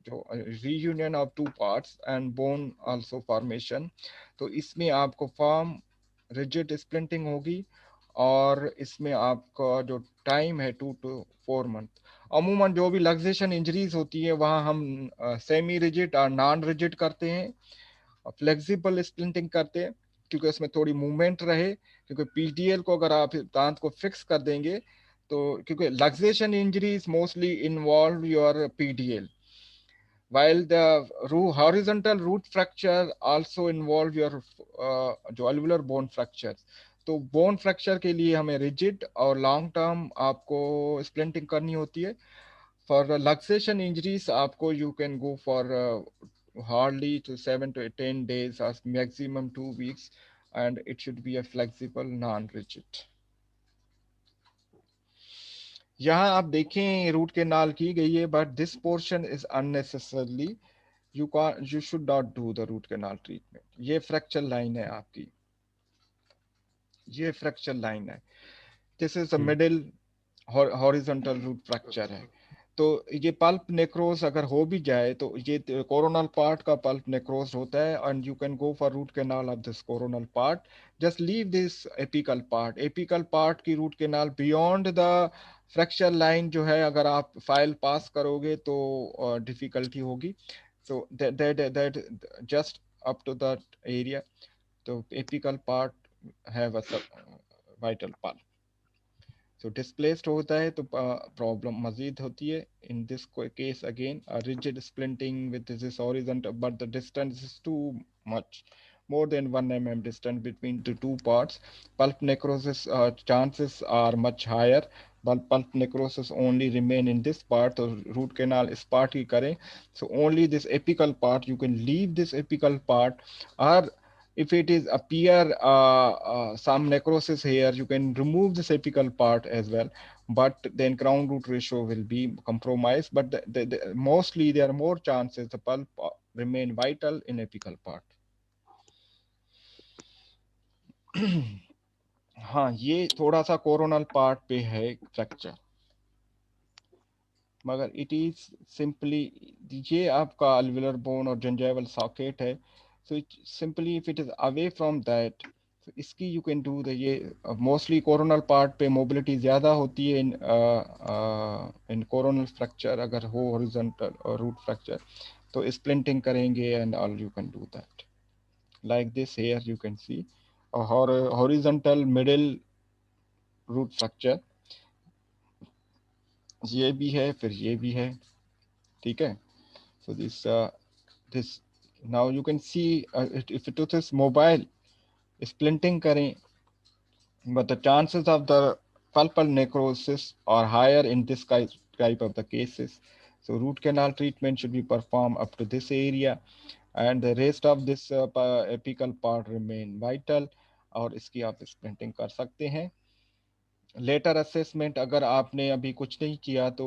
S1: जो reunion of two parts and bone also formation, तो इसमें आपको फॉर्म रिजिड स्प्लिंटिंग होगी और इसमें आपका जो टाइम है 2 to 4 मंथ। अमूमन जो भी लक्सेशन इंजरीज होती है वहाँ हम सेमी रिजिड और नॉन रिजिड करते हैं, फ्लेक्सिबल स्प्लिंटिंग करते हैं क्योंकि उसमें थोड़ी मूवमेंट रहे, क्योंकि पीडीएल को अगर आप दांत को फिक्स कर देंगे तो, क्योंकि luxation injuries mostly involve your PDL, while the horizontal root fracture also involve your जो alveolar bone fractures। तो बोन फ्रैक्चर के लिए हमें रिजिड और लॉन्ग टर्म आपको स्प्लिंटिंग करनी होती है। फॉर लक्सेशन इंजरीज आपको you can go for hardly to 7 to 10 days as maximum 2 weeks, and it should be a flexible non-rigid। यहाँ आप देखें रूट कैनाल की गई है, but this portion is unnecessarily, you should not do the root canal treatment। ये fracture line है आपकी, ये फ्रैक्चर लाइन है, this is the middle horizontal root fracture है। तो ये पल्प नेक्रोज अगर हो भी जाए तो ये कोरोनल पार्ट का पल्प नेक्रोज होता है, and you can go for root canal of this coronal part, just leave this apical part. Apical part की root canal beyond the fracture line जो है, अगर आप फाइल पास करोगे तो डिफिकल्टी होगी। So that just up to that area, the apical part have a vital pulp। So displaced होता है तो problem मजीद होती है। In this case again a rigid splinting with this horizontal, but the distance is too much, more than 1 mm distance between the two parts, pulp necrosis chances are much higher, but pulp necrosis only remain in this part, so root canal इस part ही करें। So only this apical part, you can leave this apical part, or if it is appear some necrosis here, you can remove this apical part as well, but then crown root ratio will be compromised, but mostly there are more chances the pulp remain vital in apical part। हाँ, ये थोड़ा सा coronal part पे है fracture, मगर it is simply, ये आपका अल्विलर bone और जिंजाइवल सॉकेट है, so it simply if it is away from that, इसकी यू कैन डू द, ये मोस्टली कोरोनल पार्ट पे मोबिलिटी ज़्यादा होती है इन कोरोनल फ्रैक्चर, अगर हो हॉरिजॉन्टल और रूट फ्रैक्चर तो स्प्लिंटिंग करेंगे and all, you can do that like this here you can see horizontal middle root fracture, ये भी है फिर ये भी है, ठीक है। So this now you can see if it is mobile splinting करें, but the chances of the pulpal necrosis are higher in this type of the cases, so root canal treatment should be performed up to this area, and the rest of this apical part remain vital, और इसकी आप splinting कर सकते हैं। Letter assessment अगर आपने अभी कुछ नहीं किया तो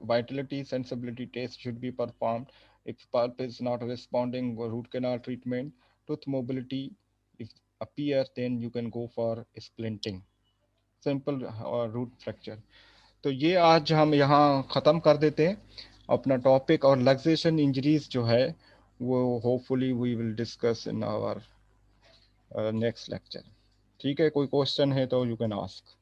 S1: vitality sensibility test should be performed, if pulp is not responding root canal treatment, tooth mobility if appear then you can go for splinting, simple root fracture. तो ये आज हम यहाँ ख़त्म कर देते हैं अपना टॉपिक, और लक्सेशन इंजरीज जो है वो hopefully we will discuss in our next lecture. ठीक है, कोई क्वेश्चन है तो यू कैन आस्क।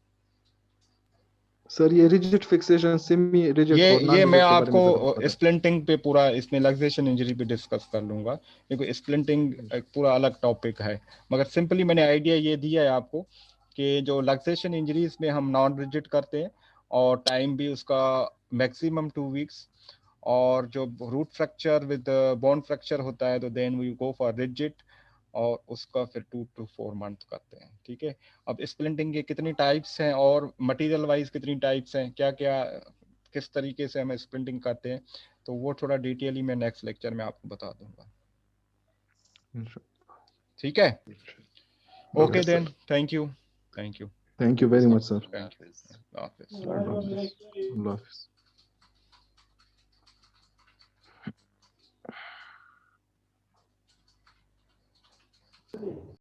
S4: सर ये रिजिड फिक्सेशन, सेमी रिजिड और नॉन
S1: ये
S4: रिजिड
S1: मैं
S4: के बारे में जरा
S1: आपको
S4: बताएं।
S1: स्प्लिंटिंग पे पूरा, इसमें लक्सेशन इंजरी पे डिस्कस कर लूंगा, क्योंकि स्प्लिंटिंग एक पूरा अलग टॉपिक है, मगर सिंपली मैंने आइडिया ये दिया है आपको कि जो लक्सेशन इंजरीज में हम नॉन रिजिड करते हैं और टाइम भी उसका मैक्सिमम 2 weeks, और जो root fracture with bone fracture होता है तो then we go for rigid और उसका फिर 2 to 4 month करते हैं, ठीक है। अब स्प्लिंटिंग के कितनी टाइप्स हैं और मटेरियल वाइज कितनी टाइप्स हैं, क्या क्या किस तरीके से हम स्प्लिंटिंग करते हैं, तो वो थोड़ा डिटेयली मैं नेक्स्ट लेक्चर में आपको बता दूंगा, ठीक है। Okay then, thank you
S4: very much sir.
S1: Thank you.
S4: अल्लाह हाफिज़।